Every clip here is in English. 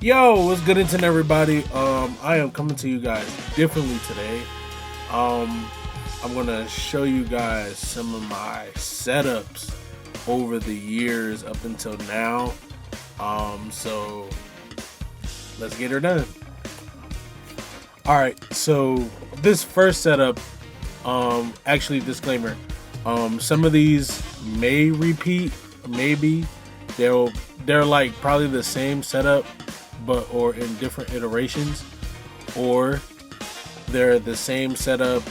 Yo, what's good into everybody? I am coming to you guys differently today. Um, I'm gonna show you guys some of my setups over the years up until now. So let's get her done. All right, so this first setup, actually disclaimer, some of these may repeat, maybe they'll they're like probably the same setup, but or in different iterations, or they're the same setup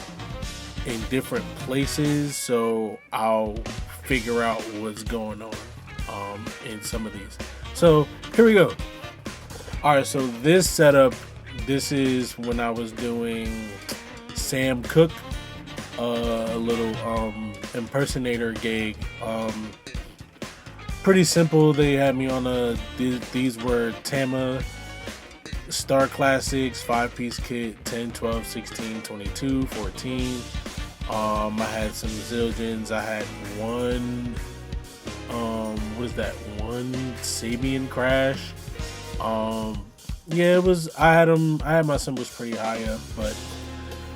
in different places. So I'll figure out what's going on in some of these. So here we go. All right, so this setup, this is when I was doing Sam Cooke, a little impersonator gig. Pretty simple. They had me on these were Tama Star Classics 5-piece kit, 10, 12, 16, 22, 14. I had some Zildjians. I had one what is that? One Sabian Crash. Yeah, it was. I had my cymbals pretty high up, but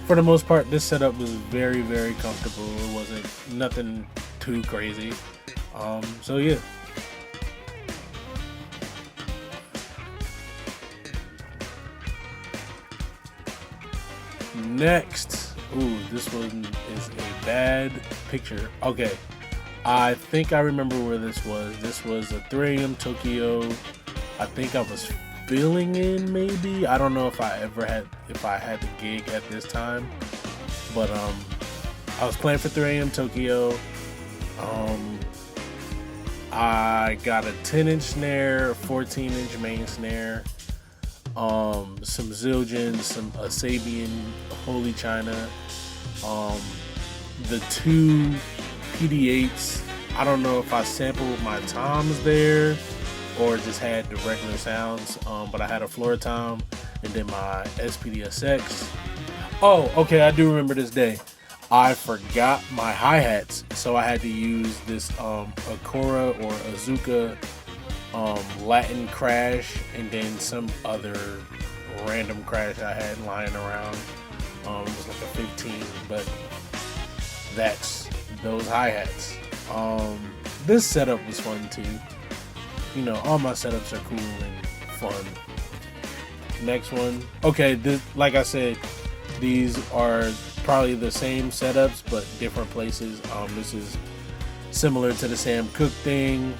for the most part, this setup was very, very comfortable. It wasn't nothing too crazy. So yeah. Next, ooh, this one is a bad picture. Okay, I think I remember where this was. This was a 3 a.m. Tokyo. I think I was filling in, maybe. I don't know if I had the gig at this time, but I was playing for 3 a.m. Tokyo. I got a 10-inch snare, a 14-inch main snare, some Zildjians, some Sabian Holy China, the two PD8s. I don't know if I sampled my toms there or just had the regular sounds, but I had a floor tom and then my SPDSX. Oh, okay, I do remember this day. I forgot my hi-hats, so I had to use this Akora or Azuka Latin crash and then some other random crash I had lying around. It was like a 15, but that's those hi-hats. This setup was fun too. You know, all my setups are cool and fun. Next one. Okay, like I said, these are probably the same setups but different places. This is similar to the Sam Cooke thing.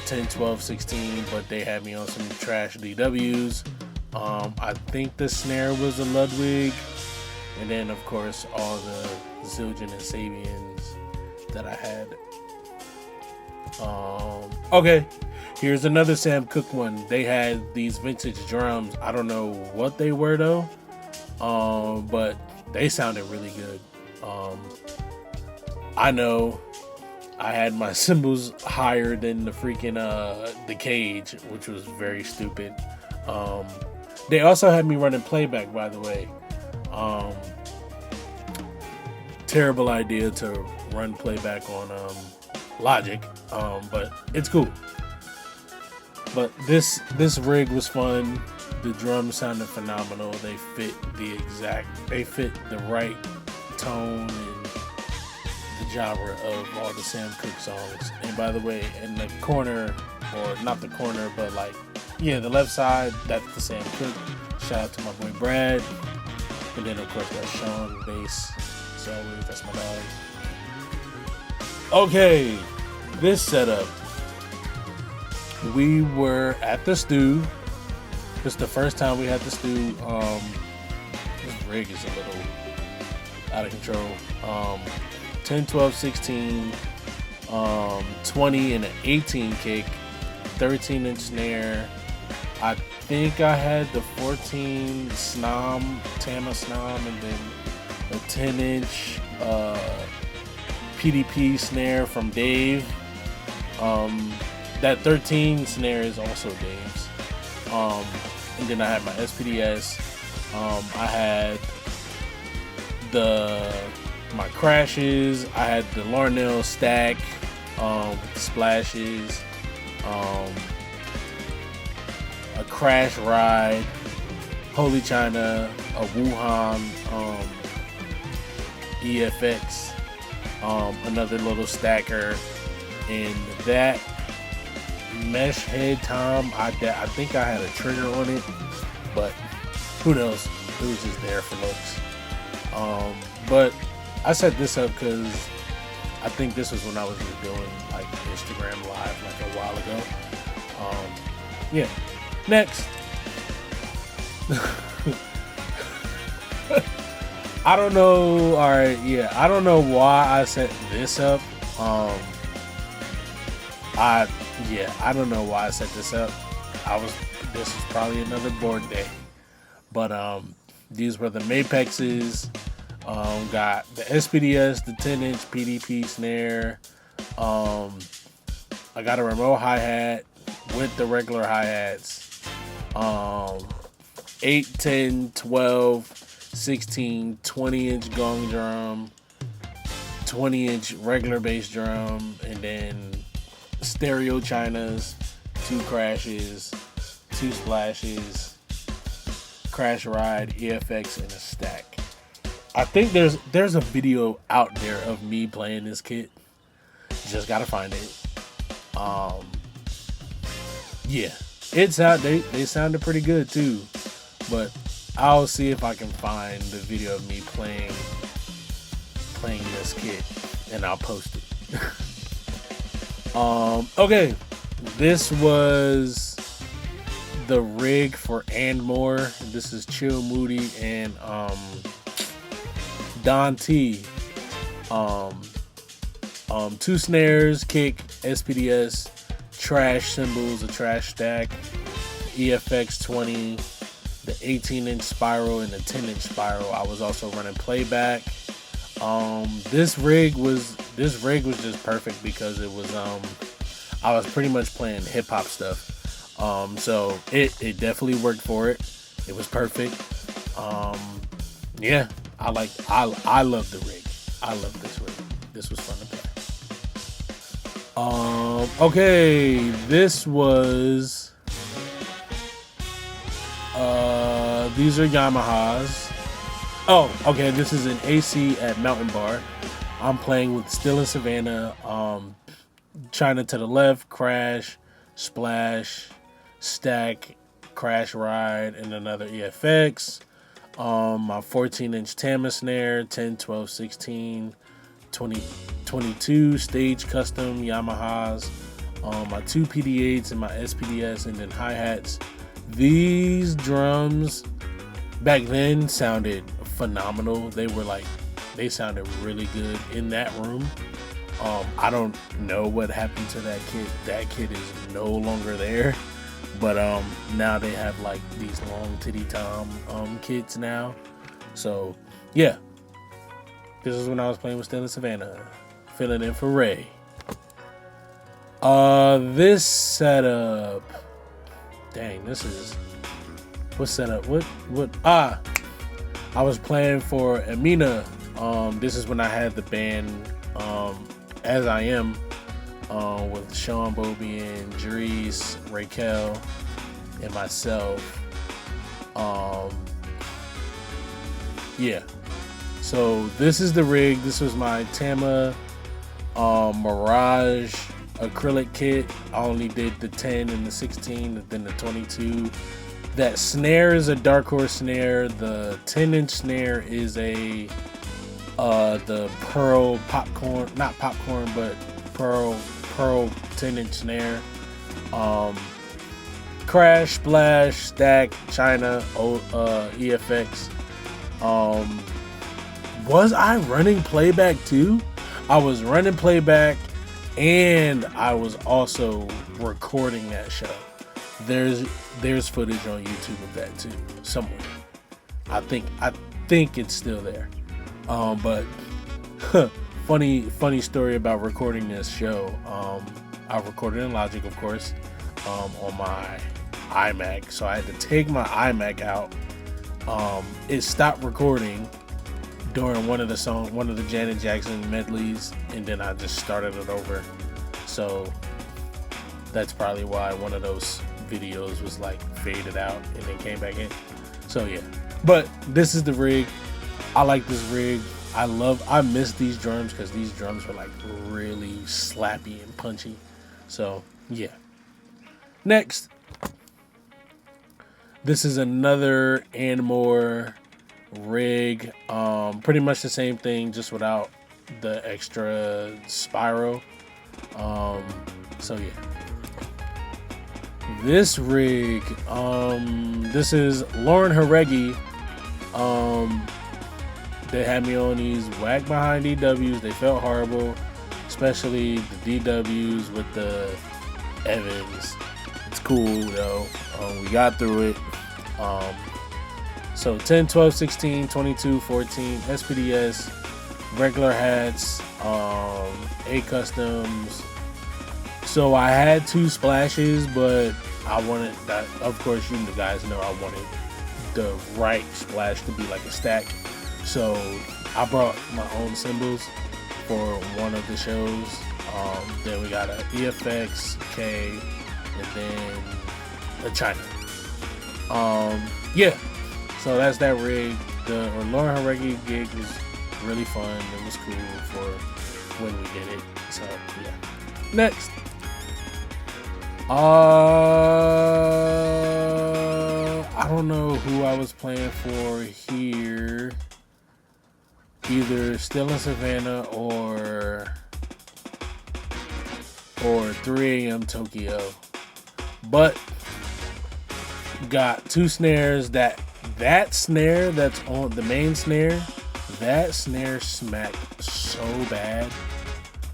10, 12, 16, but they had me on some trash DWs. I think the snare was a Ludwig, and then of course all the Zildjian and Sabians that I had. Okay, here's another Sam Cooke one. They had these vintage drums. I don't know what they were though, but they sounded really good. I know I had my cymbals higher than the freaking the cage, which was very stupid. They also had me running playback, by the way. Terrible idea to run playback on Logic, but it's cool. But this rig was fun. The drums sounded phenomenal. They fit the right tone and the genre of all the Sam Cooke songs. And by the way, in the corner, or not the corner, but like, yeah, the left side, that's the Sam Cooke. Shout out to my boy Brad. And then of course that's Sean bass. So that's my dog. Okay, this setup. We were at the stew. This is the first time we had the stew. This rig is a little out of control. 10, 12, 16, 20 and an 18 kick, 13-inch snare. I think I had the 14 Snom, Tama Snom, and then a 10-inch PDP snare from Dave. That 13 snare is also Dave's. And then I had my SPDS. I had my crashes. I had the Larnell stack with the splashes. a Crash Ride, Holy China, a Wuhan EFX, another little stacker, and that mesh head tom, I think I had a trigger on it, but who knows? It was just there for looks. But I set this up because I think this was when I was just doing like Instagram Live like a while ago. Yeah. Next. I don't know. All right. Yeah. I don't know why I set this up. I don't know why I set this up. This is probably another board day. But these were the Mapexes. Got the SPDS, the 10-inch PDP snare. I got a remote hi-hat with the regular hi-hats. 8, 10, 12, 16, 20-inch gong drum, 20-inch regular bass drum, and then stereo chinas, 2 crashes, 2 splashes, Crash Ride, EFX, and a stack. I think there's a video out there of me playing this kit. Just gotta find it. Yeah, it's out. They sounded pretty good too, but I'll see if I can find the video of me playing this kit, and I'll post it. Okay, this was the rig for And More. This is Chill Moody and Don T. 2 snares, kick, SPDS, trash cymbals, a trash stack, EFX 20, the 18-inch spiral and the 10-inch spiral. I was also running playback. This rig was just perfect because it was I was pretty much playing hip hop stuff. So it definitely worked for it. It was perfect. Yeah, I love the rig. I love this rig. This was fun to play. Okay, this was these are Yamahas. Oh, okay, this is an AC at Mountain Bar. I'm playing with Still in Savannah, China to the left, Crash, Splash, Stack, Crash Ride, and another EFX. My 14-inch Tama snare, 10, 12, 16, 20, 22 stage custom Yamahas. My 2 PD8s and my SPDS, and then hi-hats. These drums back then sounded phenomenal. They sounded really good in that room. I don't know what happened to that kit. That kit is no longer there. But now they have like these long titty tom kits now. So yeah. This is when I was playing with Still in Savannah. Filling in for Ray. This setup. Dang, this is what setup? What I was playing for Amina. This is when I had the band As I Am with Sean Bobian, Jerice, Raquel, and myself. Yeah. So this is the rig. This was my Tama Mirage acrylic kit. I only did the 10 and the 16, and then the 22. That snare is a Dark Horse snare. The 10-inch snare is the Pearl popcorn, not popcorn, but Pearl 10-inch snare. Crash, Splash, Stack, China, EFX. Was I running playback too? I was running playback, and I was also recording that show. There's footage on YouTube of that too, somewhere. I think it's still there. But funny story about recording this show. I recorded in Logic, of course, on my iMac. So I had to take my iMac out. It stopped recording during one of the Janet Jackson medleys, and then I just started it over. So that's probably why one of those videos was like faded out and then came back in. So yeah, but this is the rig. I like this rig. I miss these drums because these drums were like really slappy and punchy. So yeah. Next, this is another and more rig. Pretty much the same thing, just without the extra spiral. So yeah. This rig, this is Lauren Haregi. They had me on these whack behind DWs. They felt horrible, especially the DWs with the Evans. It's cool though. We got through it. So 10, 12, 16, 22, 14, SPDS, regular hats, A customs. So I had 2 splashes, but I wanted that. Of course, you guys know I wanted the right splash to be like a stack. So I brought my own cymbals for one of the shows. Then we got a EFX K, and then a China. Yeah. So that's that rig. The Lauren Haregi gig was really fun. It was cool for when we did it. So yeah. Next. I don't know who I was playing for here. Either Still in Savannah or 3 a.m. Tokyo. But got 2 snares. That snare that's on the main snare, that snare smacked so bad.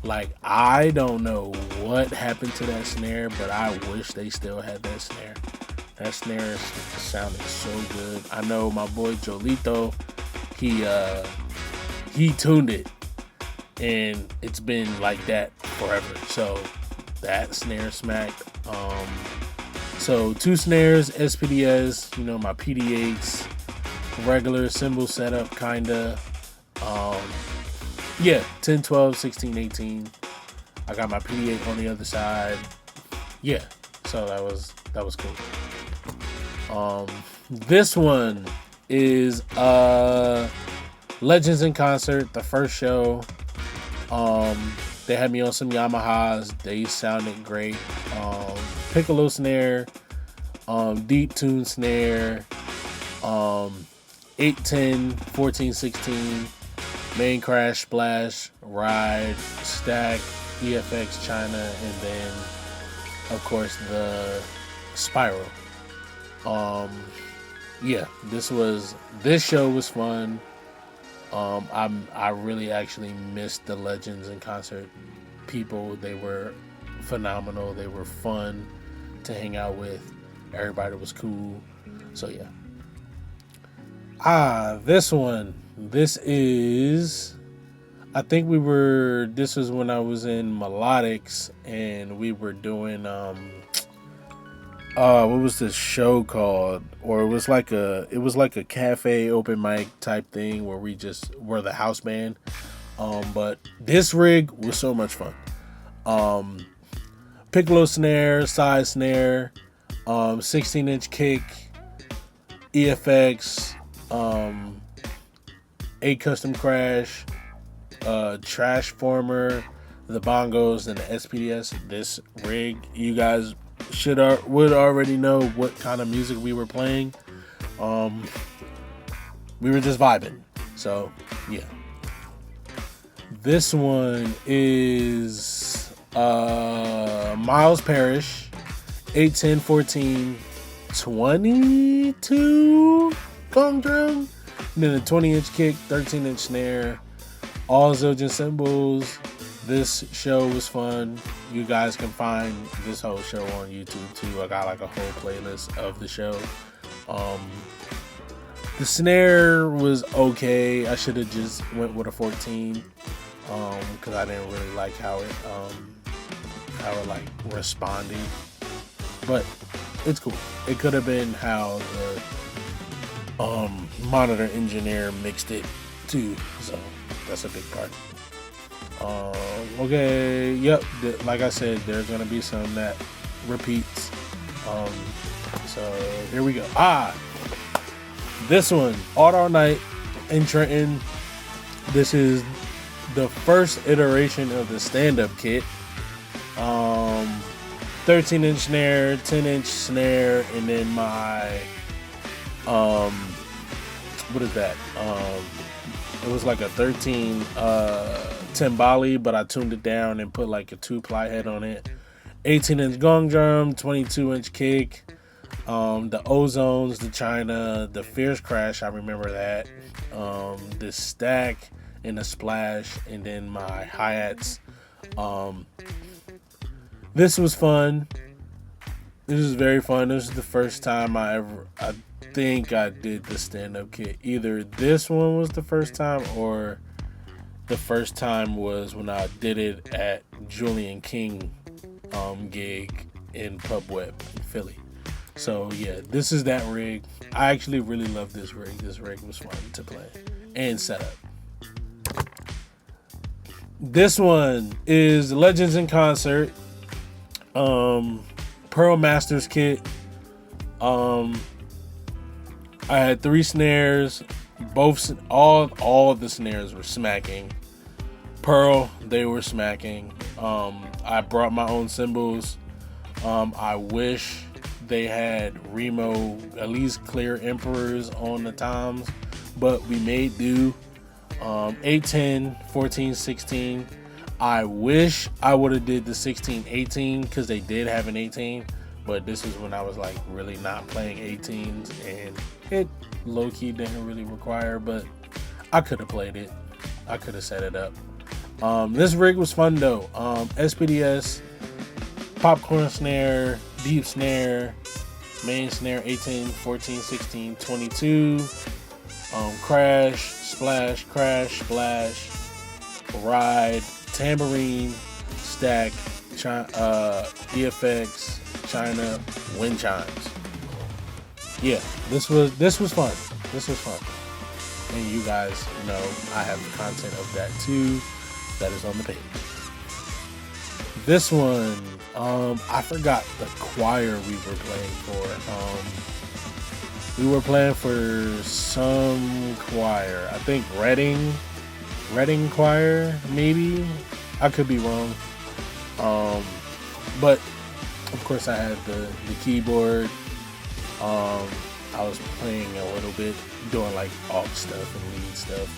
Like, I don't know what happened to that snare, but I wish they still had that snare. That snare sounded so good. I know my boy Jolito, he tuned it, and it's been like that forever. So that snare smacked. So 2 snares, SPDS, my PD8s, regular cymbal setup, kinda. Yeah, 10, 12, 16, 18. I got my PD8 on the other side. Yeah, so that was cool. This one is Legends in Concert, the first show. They had me on some Yamahas. They sounded great. Piccolo snare, deep tune snare, 810, 14, 16, main crash, splash, ride, stack, EFX China, and then of course the spiral. Yeah, this show was fun. I really actually missed the Legends in Concert people. They were phenomenal. They were fun to hang out with. Everybody was cool. So yeah. This one. This is, I think this was when I was in Melodics, and we were doing, what was this show called? Or it was like a cafe open mic type thing where we just were the house band. But this rig was so much fun. Piccolo snare, side snare, 16-inch kick, EFX, A custom crash, trash former, the bongos, and the SPDS. This rig, you guys would already know what kind of music we were playing. We were just vibing. So yeah. This one is Miles Parrish, 810 14 22 gong drum, and then a 20-inch kick, 13-inch snare, all Zildjian cymbals. This show was fun. You guys can find this whole show on YouTube too. I got like a whole playlist of the show. The snare was okay. I should have just went with a 14 because I didn't really like how it like responded. But it's cool. It could have been how the monitor engineer mixed it too. So that's a big part. Okay, yep. Like I said, there's gonna be some that repeats. So here we go. This one, Auto Night in Trenton. This is the first iteration of the Standup kit. 13-inch snare, 10-inch snare, and then my what is that? It was like a 13 timbali, but I tuned it down and put like a 2-ply head on it. 18-inch gong drum, 22-inch kick, the Ozones, the China, the Fierce Crash, I remember that, the stack and the splash, and then my hi-hats. This was fun. This was very fun. This is the first time I think I did the stand-up kit. Either this one was the first time, or the first time was when I did it at Julian King gig in Pub Web in Philly. So yeah, this is that rig. I actually really love this rig. This rig was fun to play and set up. This one is Legends in Concert, Pearl Masters kit. I had 3 snares. All the snares were smacking. Pearl, they were smacking. I brought my own cymbals. I wish they had Remo, at least clear Emperors on the toms, but we made do. 810, 14, 16. I wish I would have did the 16, 18 because they did have an 18, but this is when I was like really not playing 18s, and it low-key didn't really require, but I could have played it. I could have set it up. This rig was fun though. SPDS, popcorn snare, deep snare, main snare, 18, 14, 16, 22, crash, splash, splash, ride, tambourine, stack, EFX, China, wind chimes. Yeah, this was fun. This was fun. And you guys know I have content of that too. That is on the page. This one, I forgot the choir we were playing for. We were playing for some choir. I think Reading Choir, maybe. I could be wrong. But of course I had the keyboard. I was playing a little bit, doing like aux stuff and lead stuff.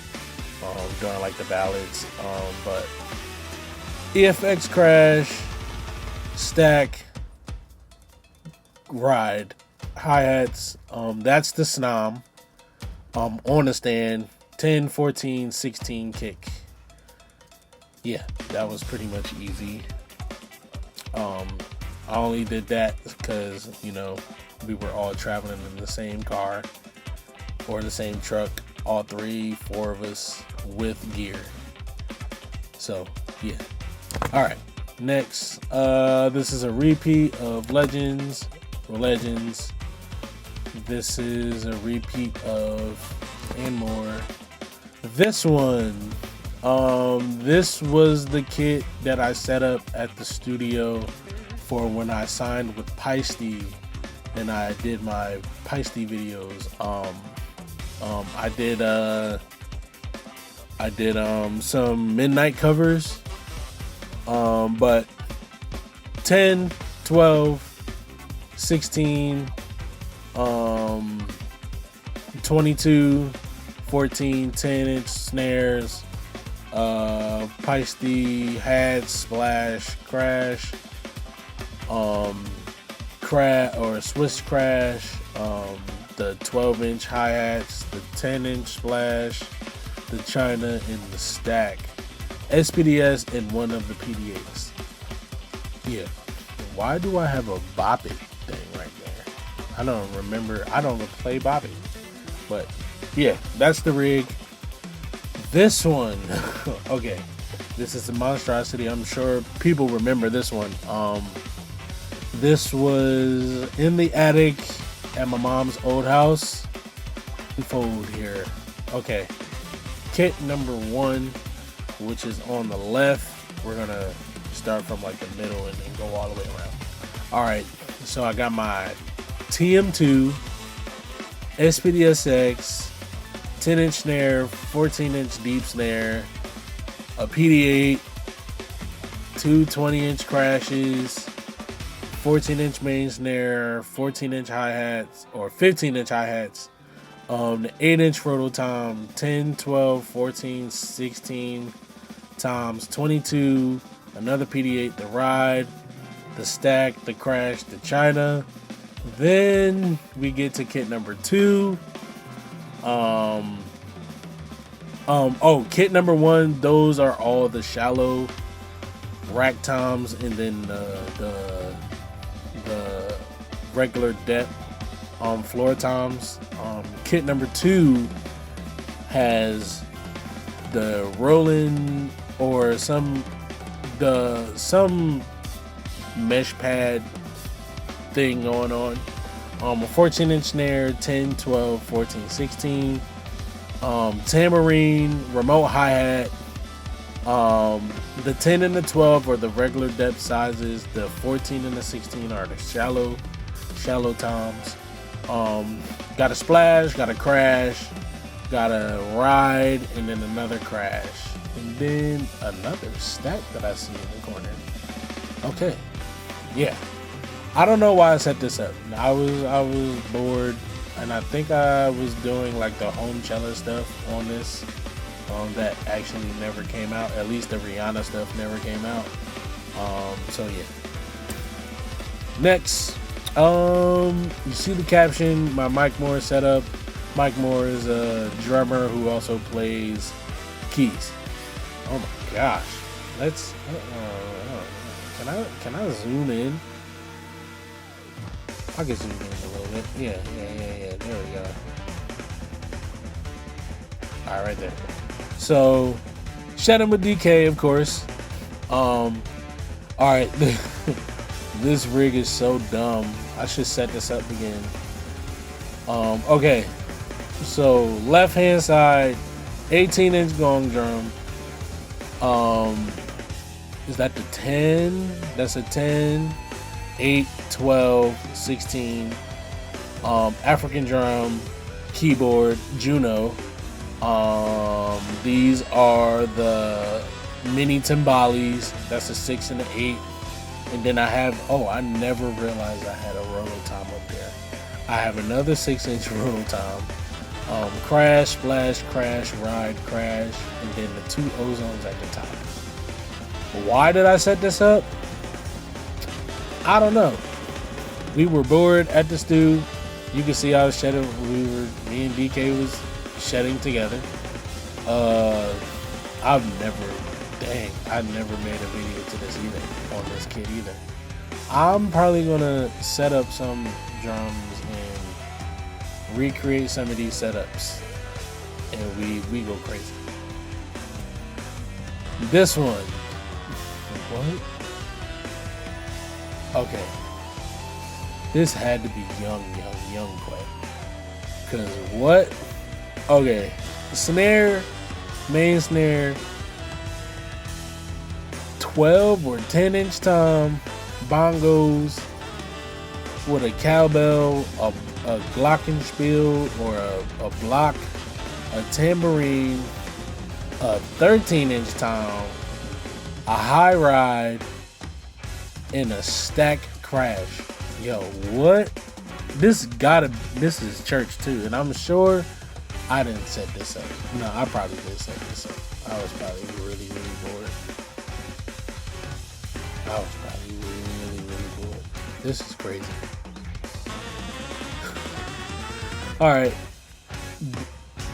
Doing like the ballads, but EFX, crash, stack, ride, hi-hats, that's the snom, on the stand, 10, 14, 16 kick. Yeah, that was pretty much easy. I only did that because, we were all traveling in the same car or the same truck, all 3, 4 of us with gear. So yeah. All right, next, this is a repeat of Legends. This is a repeat of and more. This one, this was the kit that I set up at the studio for when I signed with Peisty and I did my Peisty videos. I did some midnight covers, but 10, 12, 16, 22, 14, 10-inch snares, Peisty, hats, splash, crash, Swiss crash, the 12-inch hi-hats, the 10-inch splash, the China, and the stack, SPDS, and one of the PDAs. Yeah. Why do I have a Bop It thing right there? I don't remember. I don't play Bop It. But yeah, that's the rig. This one, okay. This is the Monstrosity. I'm sure people remember this one. This was in the attic at my mom's old house. Fold here. Okay. Kit number 1, which is on the left. We're gonna start from like the middle and then go all the way around. All right. So I got my TM2, SPDSX, 10-inch snare, 14-inch deep snare, a PD8, two 20-inch crashes, 14-inch main snare, 14-inch hi-hats, or 15-inch hi-hats, the 8-inch rototom, 10, 12, 14, 16 toms, 22, another PD8, the ride, the stack, the crash, the China. Then we get to kit number 2. Kit number 1, those are all the shallow rack toms, and then the regular depth floor toms. Kit number 2 has the rolling or some mesh pad thing going on. A 14-inch snare, 10, 12, 14, 16. Tambourine, remote hi-hat. The 10 and the 12 are the regular depth sizes. The 14 and the 16 are the shallow toms. Got a splash, got a crash, got a ride, and then another crash, and then another stack that I see in the corner. Okay, yeah. I don't know why I set this up. I was bored, and I think I was doing like the home cello stuff on this that actually never came out. At least the Rihanna stuff never came out. So yeah. Next, you see the caption, my Mike Moore setup. Mike Moore is a drummer who also plays keys. Oh my gosh. Let's can I zoom in? I can zoom in a little bit. Yeah. There we go. Alright, right there. So, Shed 'em with DK, of course. Alright. This rig is so dumb. I should set this up again. Okay. So, left hand side, 18-inch gong drum. Is that the 10? That's a 10. 8, 12, 16, African drum, keyboard, Juno. These are the mini timbales. That's a 6 and an 8. And then I have, I never realized I had a rototom up there. I have another 6-inch rototom. Crash, splash, crash, ride, crash, and then the 2 ozones at the top. Why did I set this up? I don't know. We were bored at the stew. You can see I was shedding. Me and DK was shedding together. I never made a video to this either, on this kit either. I'm probably gonna set up some drums and recreate some of these setups, and we go crazy. This one. What? Okay. This had to be young play. Cause what? Okay. Snare, main snare, 12 or 10-inch tom, bongos with a cowbell, a glockenspiel or a block, a tambourine, a 13-inch tom, a high ride, and a stack crash. Yo, what? This is church too, and I'm sure I didn't set this up. No, I probably did set this up. I was probably really bored. This is crazy. Alright.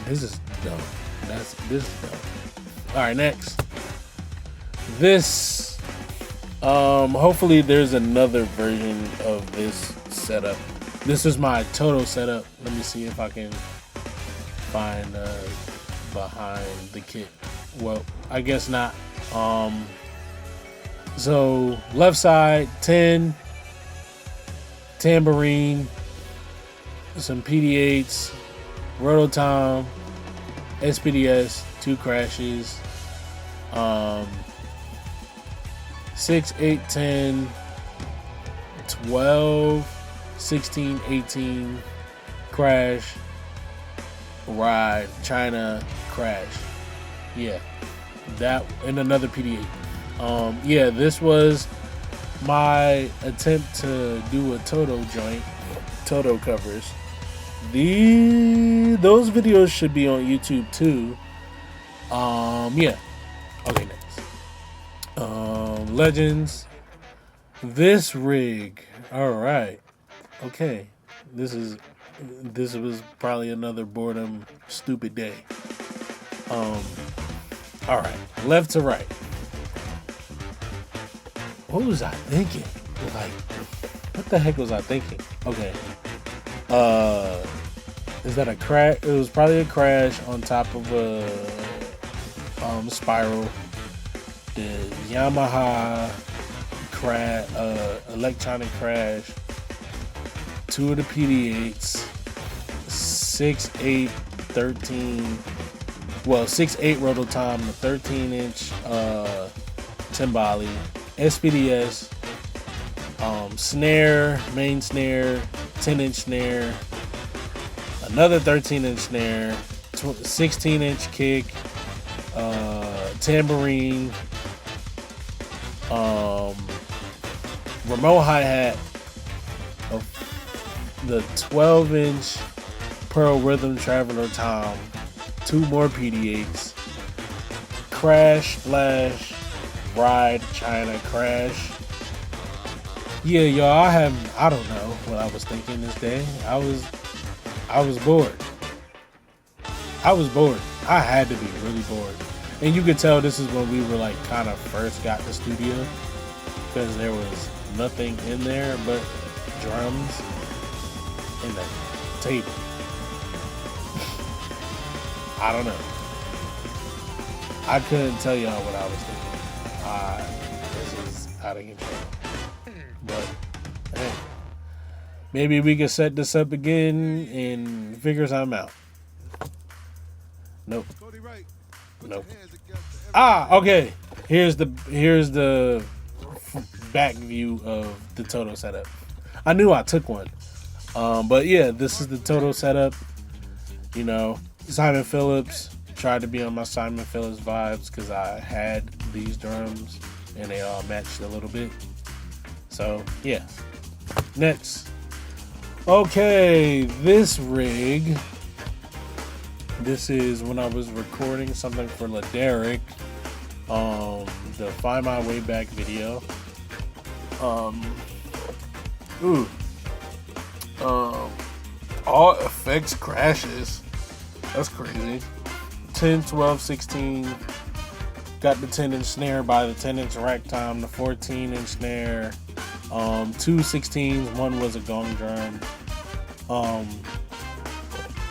This is dumb. This is dumb. Alright, next. This hopefully there's another version of this setup. This is my total setup. Let me see if I can find behind the kit. Well, I guess not. So left side 10, tambourine, some PD8s, rototom, SPDS, 2 crashes, 6, 8, 10, 12, 16, 18, crash, ride, China, crash. Yeah, that and another PD8. Yeah, this was my attempt to do a Toto joint, Toto covers. Those videos should be on YouTube too. Yeah. Okay, next. Legends. This rig. All right. Okay. This was probably another boredom stupid day. All right. Left to right. What was I thinking? Like, what the heck was I thinking? Okay. Is that a crash? It was probably a crash on top of a spiral. The Yamaha crash, electronic crash. Two of the PD8s. 6, 8, 13. Well, 6, 8 Rototom, the 13-inch Timbali, SPDS, snare, main snare, 10-inch snare, another 13-inch snare, 16-inch kick, tambourine, remote hi-hat, the 12-inch Pearl Rhythm Traveler Tom, 2 more PD8s, crash, splash, ride, China, crash. Yeah, y'all, I don't know what I was thinking this day. I was bored. I was bored. I had to be really bored. And you could tell this is when we were like kind of first got the studio, because there was nothing in there but drums and a table. I don't know. I couldn't tell y'all what I was thinking. This is out of control. But hey, maybe we could set this up again and figure something out. Nope. Nope. Okay. Here's the back view of the Toto setup. I knew I took one. But yeah, this is the Toto setup. You know, Simon Phillips. Tried to be on my Simon Phillips vibes because I had these drums and they all matched a little bit. So yeah. Next. Okay, this rig. This is when I was recording something for Laderick. The Find My Way Back video. All effects crashes. That's crazy. 10, 12, 16. Got the 10-inch snare by the 10-inch rack tom, the 14-inch snare. 2 16s, one was a gong drum.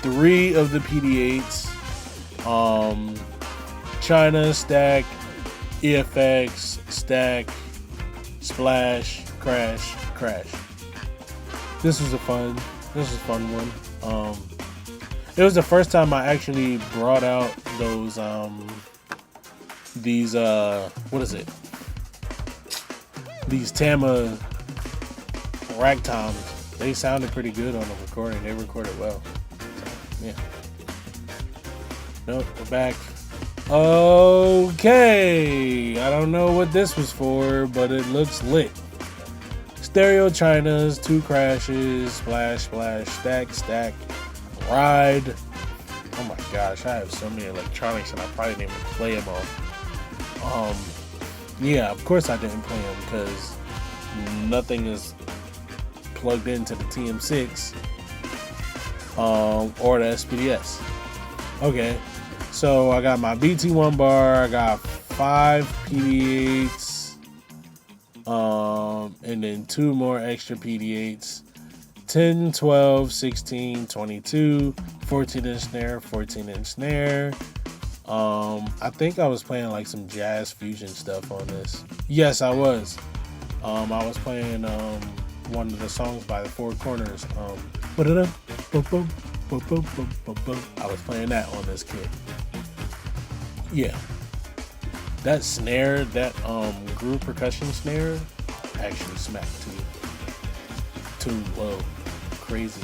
3 of the PD8s. China, stack, EFX, stack, splash, crash, crash. This was a fun one. It was the first time I actually brought out those these Tama rack toms. They sounded pretty good on the recording. They recorded well. So, yeah. Nope, we're back. Okay. I don't know what this was for, but it looks lit. Stereo Chinas, 2 crashes, splash, splash, stack, stack, ride. Oh my gosh, I have so many electronics and I probably didn't even play them all. Yeah, of course I didn't play them because nothing is plugged into the TM6 or the SPDS. Okay, so I got my BT1 bar, I got 5 PD8s, and then 2 more extra PD8s. 10, 12, 16, 22, 14-inch snare, 14-inch snare. I think I was playing like some jazz fusion stuff on this. Yes, I was. I was playing one of the songs by the Four Corners. I was playing that on this kit. Yeah. That snare, that groove percussion snare, actually smacked too. too low. Crazy.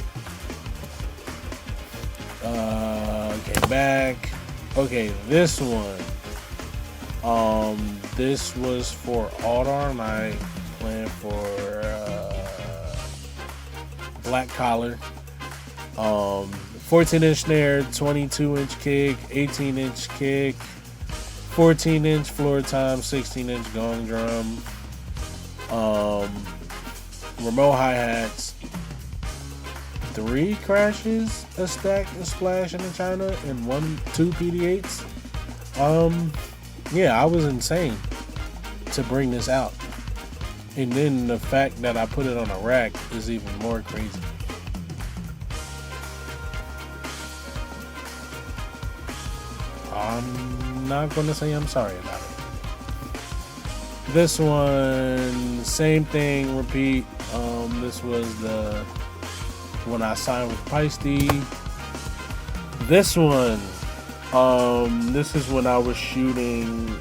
Came back. Okay, this one. This was for Aldar, and I planned for black collar. 14-inch snare, 22-inch kick, 18-inch kick, 14-inch floor tom, 16-inch gong drum, remote hi-hats, 3 crashes, a stack, a splash, and a China, and 2 PD8s. Yeah, I was insane to bring this out. And then the fact that I put it on a rack is even more crazy. I'm not going to say I'm sorry about it. This one, same thing, repeat. This was when I signed with Peisty. This one, this is when I was shooting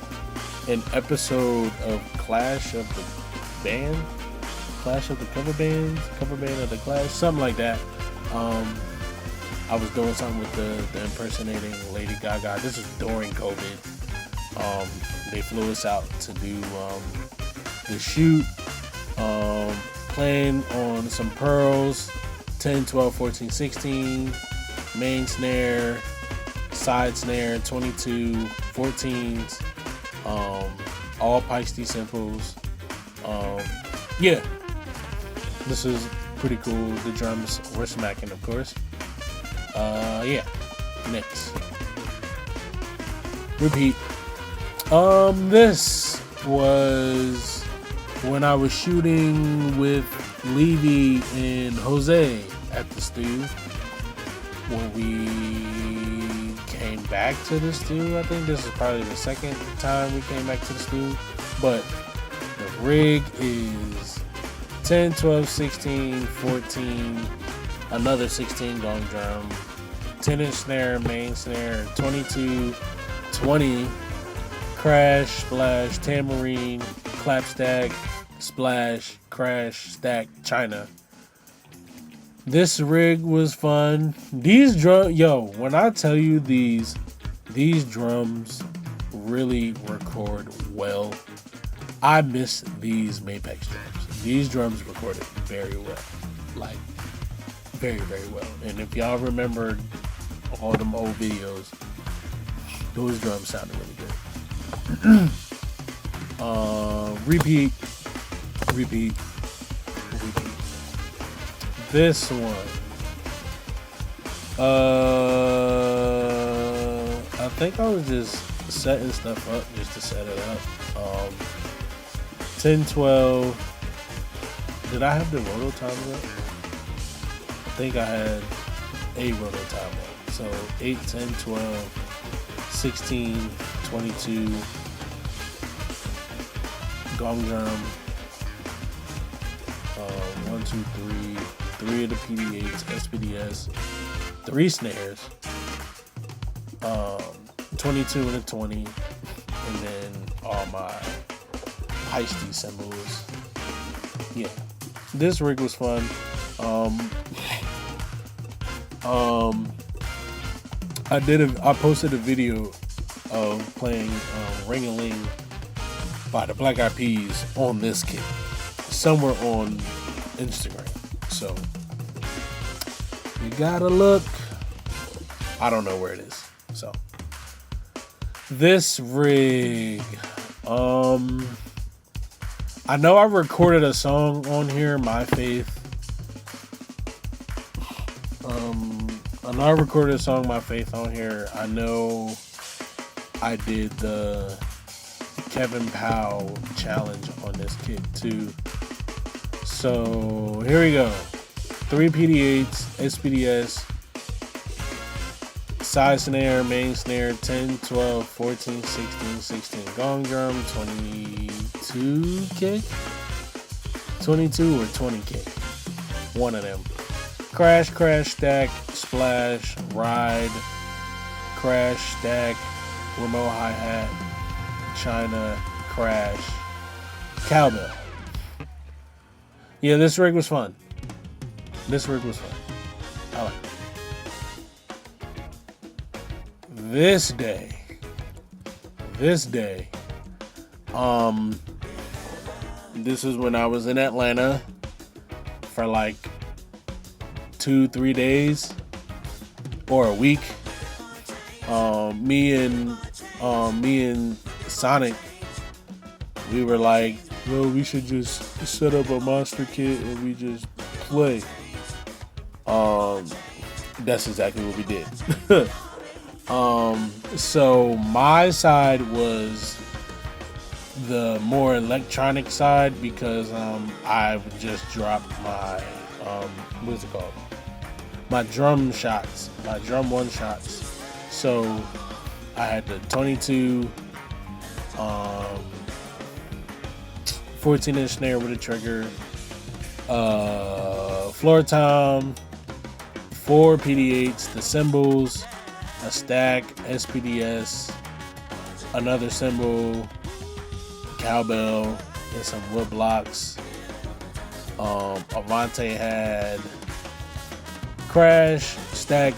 an episode of Clash of the Cover Band of the Clash, something like that. I was doing something with the impersonating Lady Gaga. This was during COVID. They flew us out to do the shoot, playing on some pearls, 10, 12, 14, 16, main snare, side snare, 22, 14s, all Peisty simples. Yeah, this is pretty cool. The drums were smacking, of course. Yeah, next. Repeat. This was when I was shooting with Levy and Jose at the stew. When we came back to the stew, I think this is probably the second time we came back to the stew. But the rig is 10, 12, 16, 14, another 16 gong drum, 10-inch snare, main snare, 22, 20, crash, splash, tambourine, clap stack, splash, crash, stack, China. This rig was fun. These when I tell you these drums really record well. I miss these Mapex drums. These drums recorded very well. Like, very, very well. And if y'all remember all them old videos, those drums sounded really good. Repeat. This one. I think I was just setting stuff up just to set it up. 10, 12. Did I have the roto time up? I think I had a roto time up. So 8, 10, 12, 16, 22, gong drum, 1, 2, 3 of the PD8s, SPDS, 3 snares, 22 and a 20, and then all my Peisty cymbals. Yeah, this rig was fun. I posted a video of playing Ring-a-Ling by the Black Eyed Peas on this kit somewhere on Instagram. So you gotta look. I don't know where it is. So this rig, I know I recorded a song on here, My Faith. I know I recorded a song, My Faith, on here. I know I did the Kevin Powell challenge on this kit too. So here we go. 3 PD8s, SPDS, side snare, main snare, 10, 12, 14, 16, 16 gong drum, 22 kick, 22 or 20 kick, one of them. Crash, stack, splash, ride, crash, stack, remote hi-hat, China, crash, cowbell. Yeah, this rig was fun. This rig was fun. I like it. This day, this is when I was in Atlanta for like 2-3 days or a week. Me and Sonic, we were like, well, we should just set up a monster kit and we just play. That's exactly what we did. So my side was the more electronic side because I just dropped my what's it called? My drum one shots. So I had the 22 14-inch snare with a trigger, floor tom, 4 PD8s, the cymbals, a stack, SPDS, another cymbal, cowbell, and some wood blocks. Avante had crash, stack,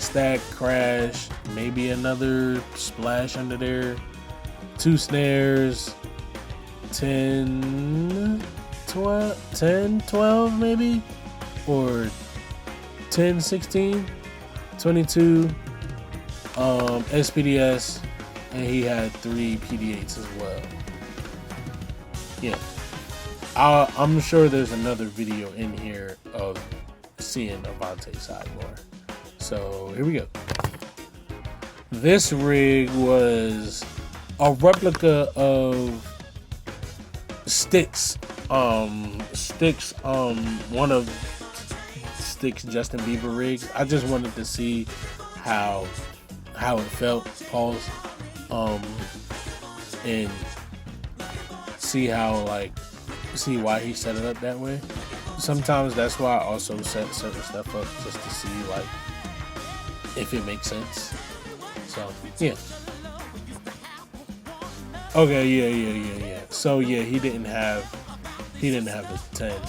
crash, maybe another splash under there, 2 snares, 10, 12 maybe, or 10, 16, 22, SPDS, and he had 3 PD8s as well. Yeah, I'm sure there's another video in here of seeing Avante's side more. So here we go. This rig was a replica of Styx. One of Styx Justin Bieber rigs. I just wanted to see how it felt, pause, and see why he set it up that way. Sometimes that's why I also set certain stuff up, just to see like if it makes sense. So yeah. Okay, yeah. So yeah, he didn't have the 10.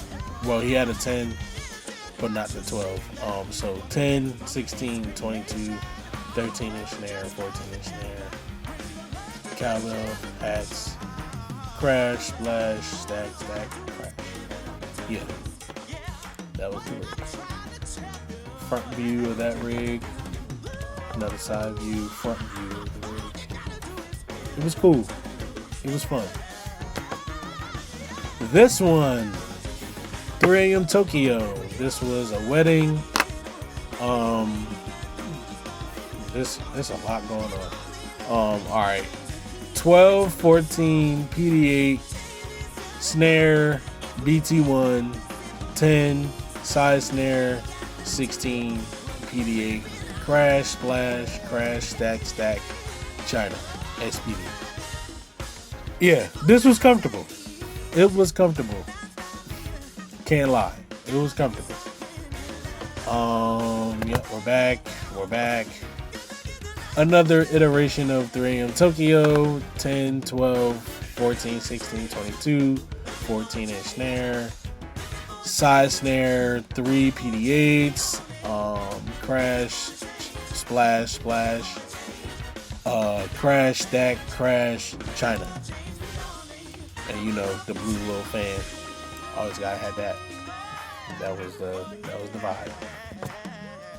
Well, he had a 10, but not the 12. So 10, 16, 22, 13-inch snare, 14-inch snare, cowbell, hats, crash, splash, stack, crash. Yeah, that was the rig. Front view of that rig, another side view, front view of the rig. It was cool. It was fun. This one, 3 a.m. Tokyo. This was a wedding. There's a lot going on. Alright. 12, 14, PD8, snare, BT1, 10, side snare, 16, PD8, crash, splash, crash, stack, China, SPD. Yeah, this was comfortable. It was comfortable. Can't lie. It was comfortable. Yep, we're back. Another iteration of 3 a.m. Tokyo, 10, 12, 14, 16, 22, 14-inch snare, side snare, 3 PD8s, crash, splash, crash, stack, crash, China. And you know, the blue little fan. Always gotta have that. That was the vibe.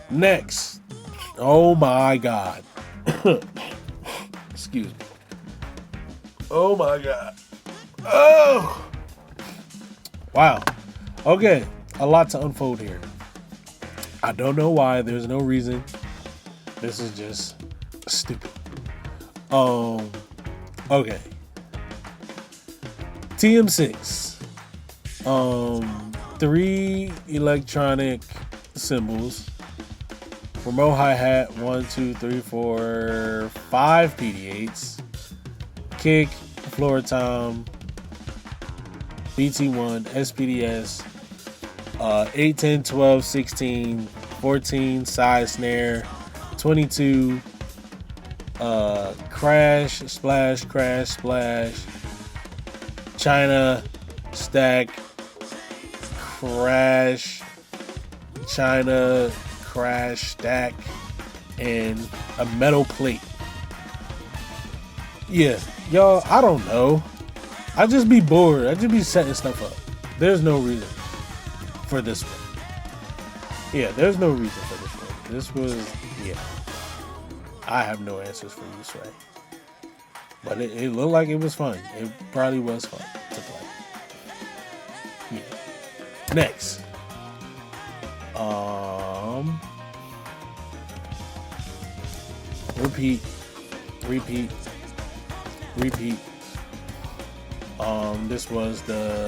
Next. Oh my God. Excuse me. Oh my God. Oh. Wow. Okay. A lot to unfold here. I don't know why. There's no reason. This is just stupid. Okay. TM6. 3 electronic cymbals. Remote hi-hat, 1, 2, 3, 4, 5 PD8s. Kick, floor tom, BT1, SPDS, 8, 10, 12, 16, 14, side snare, 22, crash, splash, China, stack, crash, China, crash, stack, and a metal plate. Yeah, y'all, I don't know. I just be bored. I just be setting stuff up. There's no reason for this one. Yeah, there's no reason for this one. This was, yeah. I have no answers for you, Sway. But it looked like it was fun. It probably was fun to play. Yeah. Next. Repeat. This was the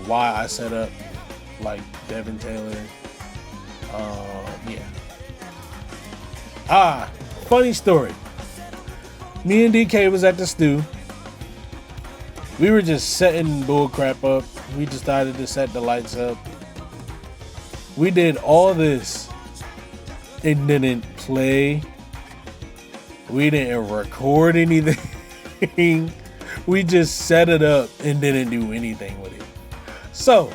why I set up like Devin Taylor. Yeah. Funny story. Me and DK was at the stew. We were just setting bull crap up. We decided to set the lights up. We did all this and didn't play. We didn't record anything. We just set it up and didn't do anything with it. So,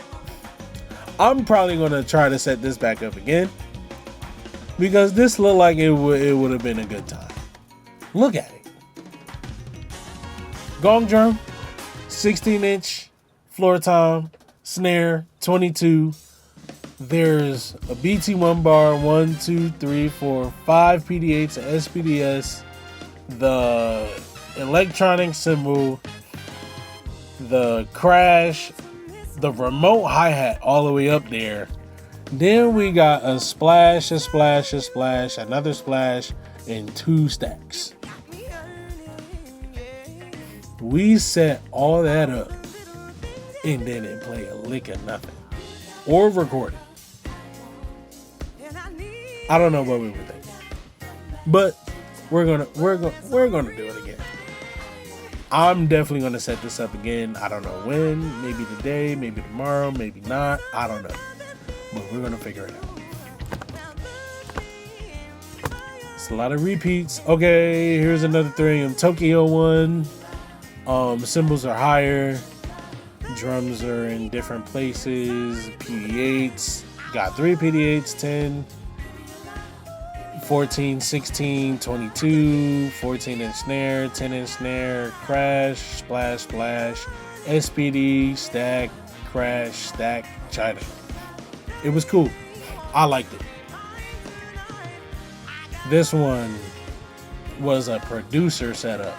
I'm probably going to try to set this back up again because this looked like it would have been a good time. Look at it. Gong drum, 16-inch, floor tom, snare, 22. There's a BT1 bar, 1, 2, 3, 4, 5 PD8s, an SPDS, the electronic cymbal, the crash, the remote hi-hat all the way up there. Then we got a splash, another splash, and 2 stacks. We set all that up and didn't play a lick of nothing or record it. I don't know what we were thinking, but we're gonna do it again. I'm definitely gonna set this up again. I don't know when, maybe today, maybe tomorrow, maybe not. I don't know, but we're gonna figure it out. It's a lot of repeats. Okay, here's another thing. Tokyo one. Cymbals are higher. Drums are in different places. PD8s. Got 3 PD8s, 10. 14, 16, 22, 14-inch snare, 10-inch snare, crash, splash, SPD, stack, crash, stack, China. It was cool. I liked it. This one was a producer setup.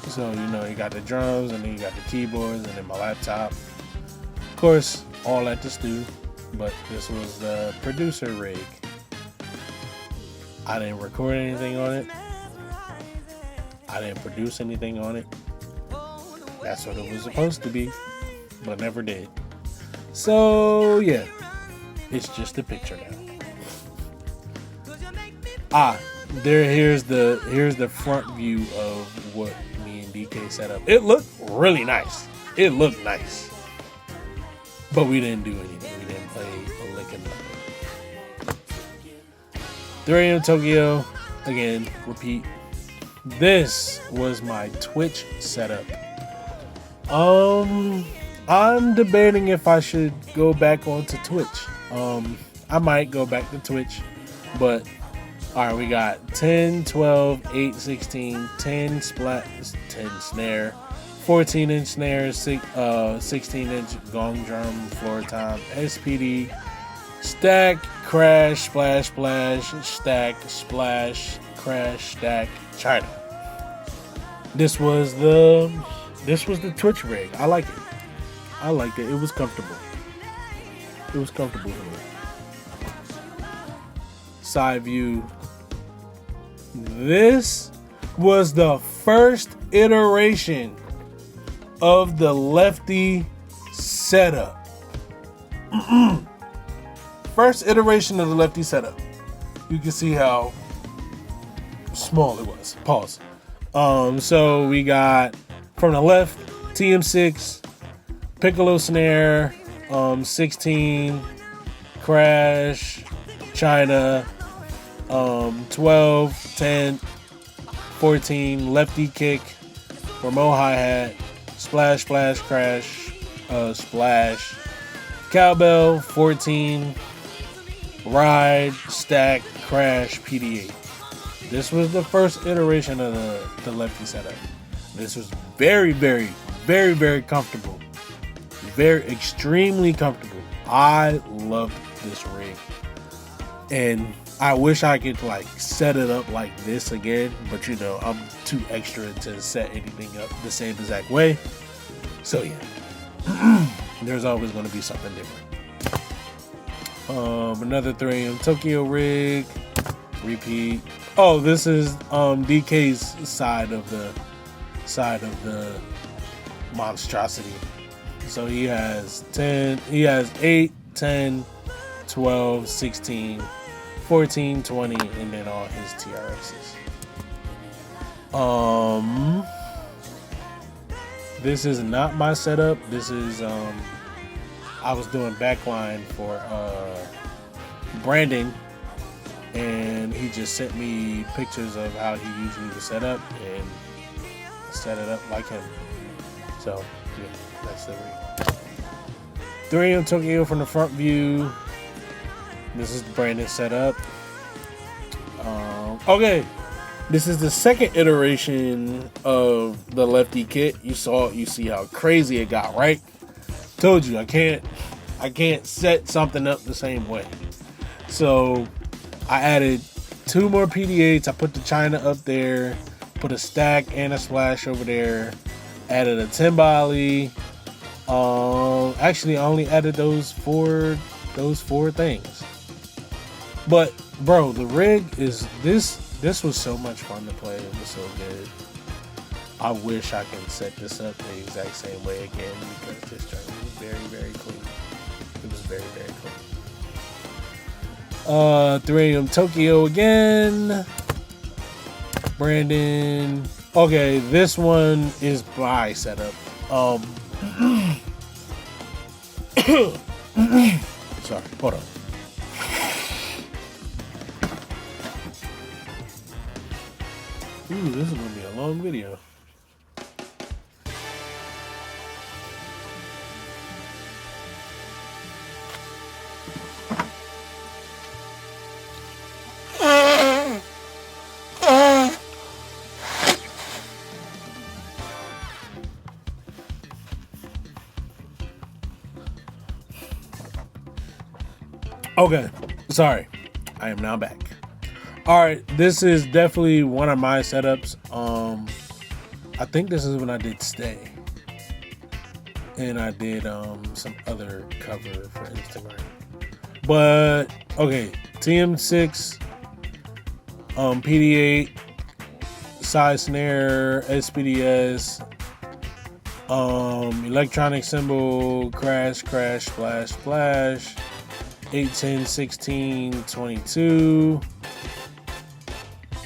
So, you got the drums, and then you got the keyboards, and then my laptop. Of course, all at the stew, but this was the producer rig. I didn't record anything on it. I didn't produce anything on it. That's what it was supposed to be, but never did. So yeah, it's just a picture now. Here's the front view of what me and DK set up. It looked really nice. It looked nice, but we didn't do anything. We didn't play a lick of nothing. 3 AM Tokyo, again, repeat. This was my Twitch setup. I'm debating if I should go back onto Twitch. I might go back to Twitch, but alright, we got 10, 12, 8, 16, 10 splat, 10 snare, 14-inch snare, 16-inch gong drum, floor tom, SPD, stack, crash, splash, stack, splash, crash, stack, China. This was the Twitch rig. I like it. It was comfortable. For me. Side view. This was the first iteration of the Lefty setup. First iteration of the Lefty setup. You can see how small it was. Pause. So we got from the left TM6, piccolo snare, 16, crash, China, 12, 10, 14, lefty kick, remote hi-hat, splash, splash, crash, splash, cowbell, 14, ride, stack, crash, PD8. This was the first iteration of the Lefty setup. This was very, very, very, very comfortable. Very, extremely comfortable. I loved this rig. And I wish I could like set it up like this again, but you know, I'm too extra to set anything up the same exact way. So yeah, there's always going to be something different. Another 3AM Tokyo rig, repeat. Oh, this is DK's side of the Monstrosity. So he has 8, 10, 12, 16, 14, 20, and then all his TRXs. This is not my setup. This is I was doing backline for Brandon, and he just sent me pictures of how he usually would set up, and set it up like him. So yeah, that's the rig. 3AM Tokyo from the front view. This is Brandon setup. Okay, this is the second iteration of the Lefty kit. You see how crazy it got, right? Told you I can't set something up the same way. So I added 2 more PD8s. I put the China up there, put a stack and a splash over there, added a timbali. Actually I only added those four things. But bro, the rig is this was so much fun to play. It was so good. I wish I can set this up the exact same way again, because this joint was very, very clean. It was very, very clean. 3AM Tokyo again. Brandon. Okay, this one is my setup. Sorry, hold on. Ooh, this is gonna be a long video. Okay, sorry. I am now back. Alright, this is definitely one of my setups. I think this is when I did Stay. And I did some other cover for Instagram. But, okay, TM6, PD8, side snare, SPDS, electronic cymbal, crash, crash, splash, splash, 8, 10, 16, 22.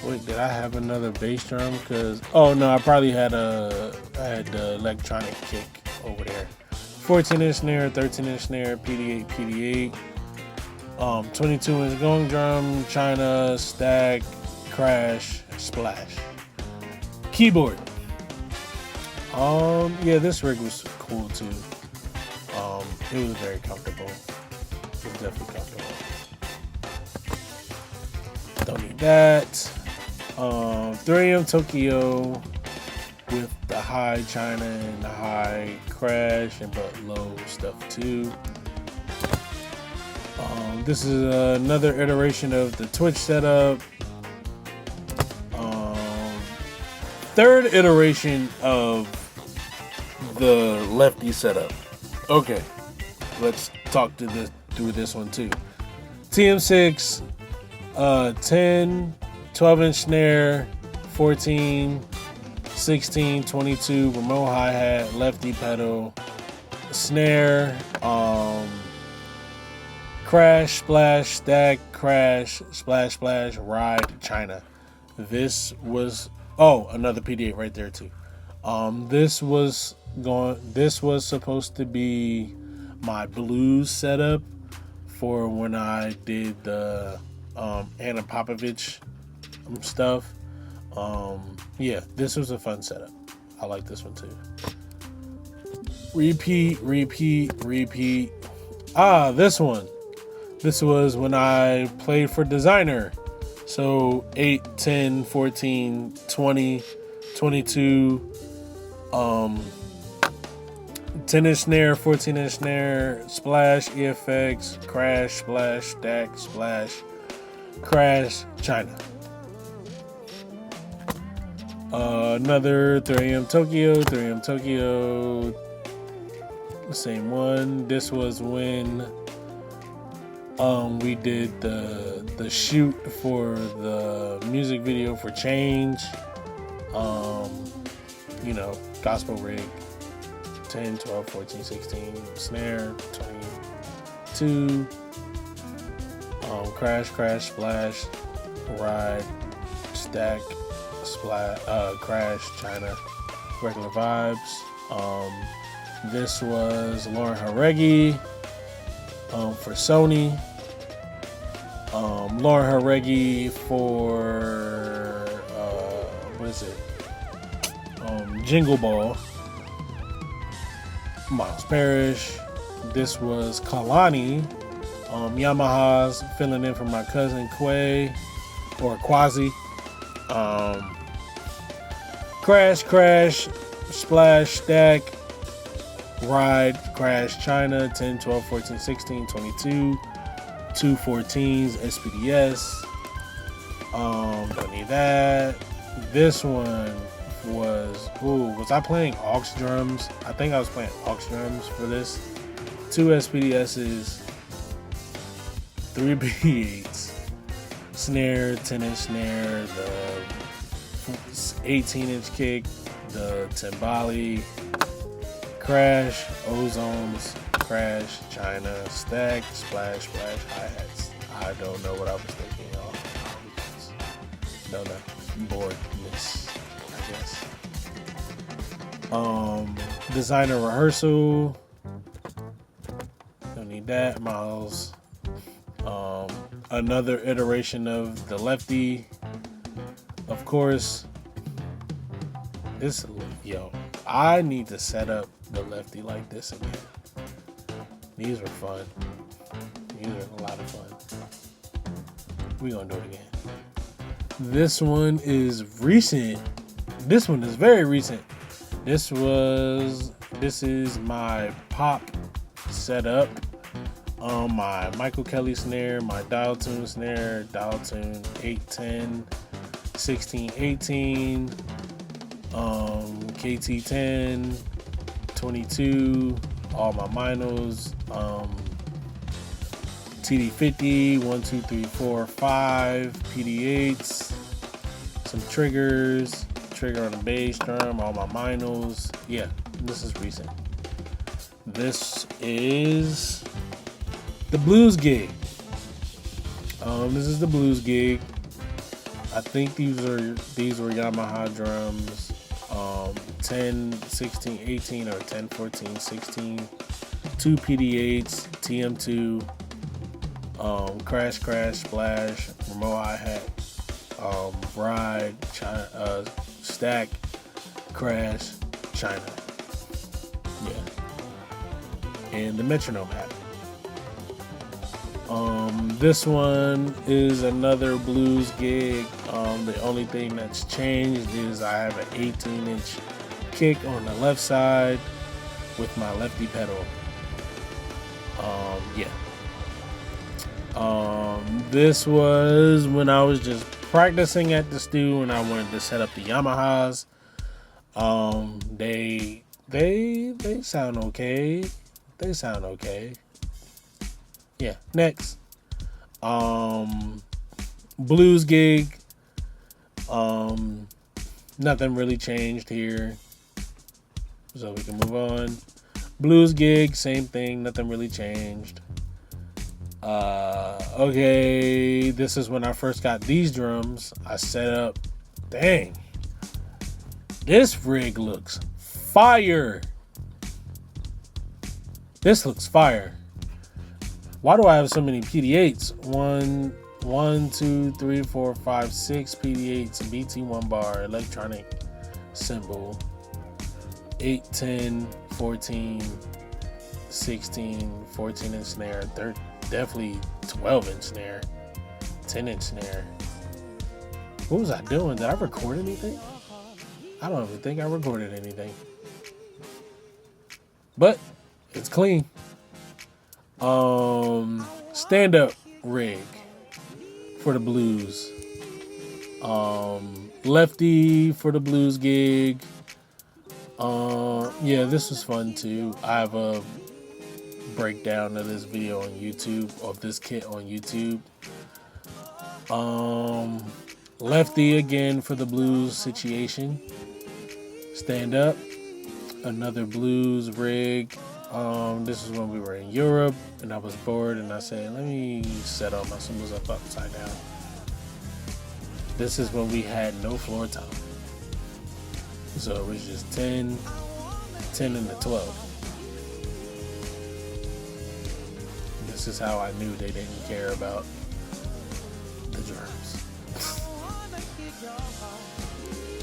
Wait, did I have another bass drum? Cause oh no, I probably had the electronic kick over there. 14-inch snare, 13-inch snare, PD8, 22-inch gong drum, China, stack, crash, splash. Keyboard. Yeah, this rig was cool too. It was very comfortable. It was definitely comfortable. Don't need that. 3AM Tokyo with the high China and the high crash and but low stuff too. This is another iteration of the Twitch setup. Third iteration of the Lefty setup. Okay, let's talk through this one too. TM6, 10, 12-inch snare, 14, 16, 22, remote hi-hat, Lefty pedal, snare, crash, splash, stack, crash, splash, splash, ride, China. This was another PD8 right there too. This was supposed to be my blues setup for when I did the Anna Popovich stuff. Yeah, this was a fun setup. I like this one too. Repeat. This one. This was when I played for designer. So 8, 10, 14, 20, 22, 10-inch snare, 14-inch snare, splash, EFX, crash, splash, stack, splash, crash, China. Another 3am Tokyo, same one. This was when we did the shoot for the music video for Change. Gospel rig, 10, 12, 14, 16, snare, 22, crash, splash, ride, stack, splash, crash, China, regular vibes. This was Lauren Haregi for Sony. Lauren Haregi for what is it? Jingle Ball. Miles Parrish. This was Kalani. Yamaha's filling in for my cousin Quay or Quasi. Crash, splash, stack, ride, crash, China, 10, 12, 14, 16, 22, 2 14s, SPDS. Don't need that. This one was I playing aux drums? I think I was playing aux drums for this. 2 SPDS's, 3 B8s, snare, 10-inch snare, the 18-inch kick, the timbali, crash, ozones, crash, China, stack, splash, hi-hats. I don't know what I was thinking, y'all. Don't know. Boredness, I guess. Designer rehearsal. Don't need that. Miles. Another iteration of the Lefty. Of course. I need to set up the Lefty like this again. These were fun. These are a lot of fun. We're gonna do it again. This one is recent. This one is very recent. This is my pop setup. My Michael Kelly snare, my dial tune snare, dial tune 810, 1618, KT10, 22, all my Minos, TD50, 1, 2, 3, 4, 5, PD8s, some triggers, trigger on the bass drum, all my Minos. Yeah, this is recent. This is the blues gig. This is the blues gig. I think these were Yamaha drums. 10, 16, 18 or 10, 14, 16. 2 PD8s, TM2. Crash, splash, remote hi-hat, ride, China, stack, crash, China. Yeah. And the metronome hat. This one is another blues gig. The only thing that's changed is I have an 18-inch kick on the left side with my lefty pedal. Yeah. This was when I was just practicing at the studio and I wanted to set up the Yamahas. They sound okay. They sound okay. Yeah. Next. Blues gig. Nothing really changed here. So we can move on. Blues gig, same thing, nothing really changed. Okay, this is when I first got these drums. I set up, dang, this rig looks fire. This looks fire. Why do I have so many PD8s? 1, 2, 3, 4, 5, 6 PD8s, BT1 bar, electronic cymbal, 8, 10, 14, 16, 14-inch snare, definitely 12-inch snare, 10-inch snare. What was I doing? Did I record anything? I don't even think I recorded anything. But it's clean. Stand-up rig for the blues. Lefty for the blues gig. Yeah, this was fun too. I have a breakdown of this video on YouTube, of this kit on YouTube. Lefty again for the blues situation. Stand up, another blues rig. This is when we were in Europe and I was bored and I said, let me set all my cymbals up upside down. This is when we had no floor tom. So it was just 10, and the 12. This is how I knew they didn't care about the drums.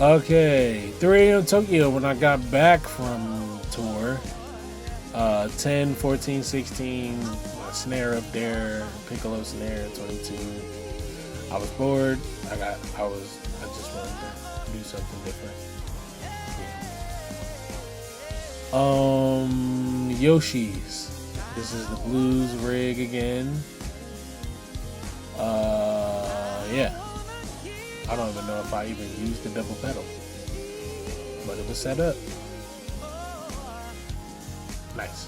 Okay, 3 AM Tokyo when I got back from tour. 10, 14, 16, my snare up there, piccolo snare, 22. I was bored. I just wanted to do something different. Yeah. Yoshi's. This is the blues rig again. Yeah. I don't even know if I even used the double pedal, but it was set up. Nice.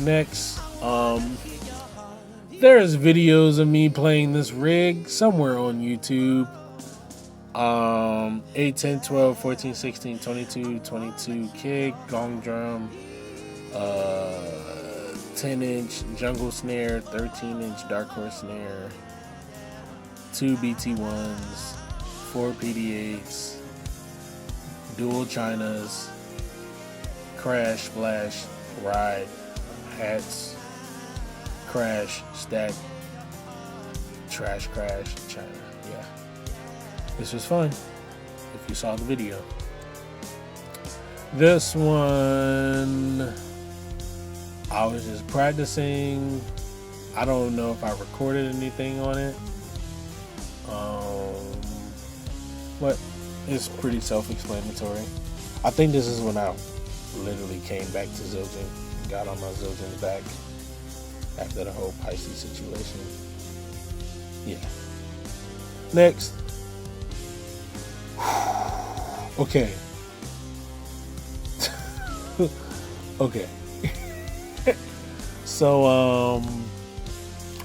Next, there's videos of me playing this rig somewhere on YouTube. 8, 10, 12, 14, 16, 22, 22 kick, gong drum, 10-inch jungle snare, 13-inch dark horse snare, 2 BT1s, 4 PD8s, dual chinas, crash, flash, ride, hats, crash, stack, trash, crash, china. Yeah. This was fun if you saw the video. This one, I was just practicing. I don't know if I recorded anything on it. But it's pretty self-explanatory. I think this is when I literally came back to Zildjian, got on my Zildjian's back after the whole Pisces situation. Yeah. Next. Okay. Okay. So, all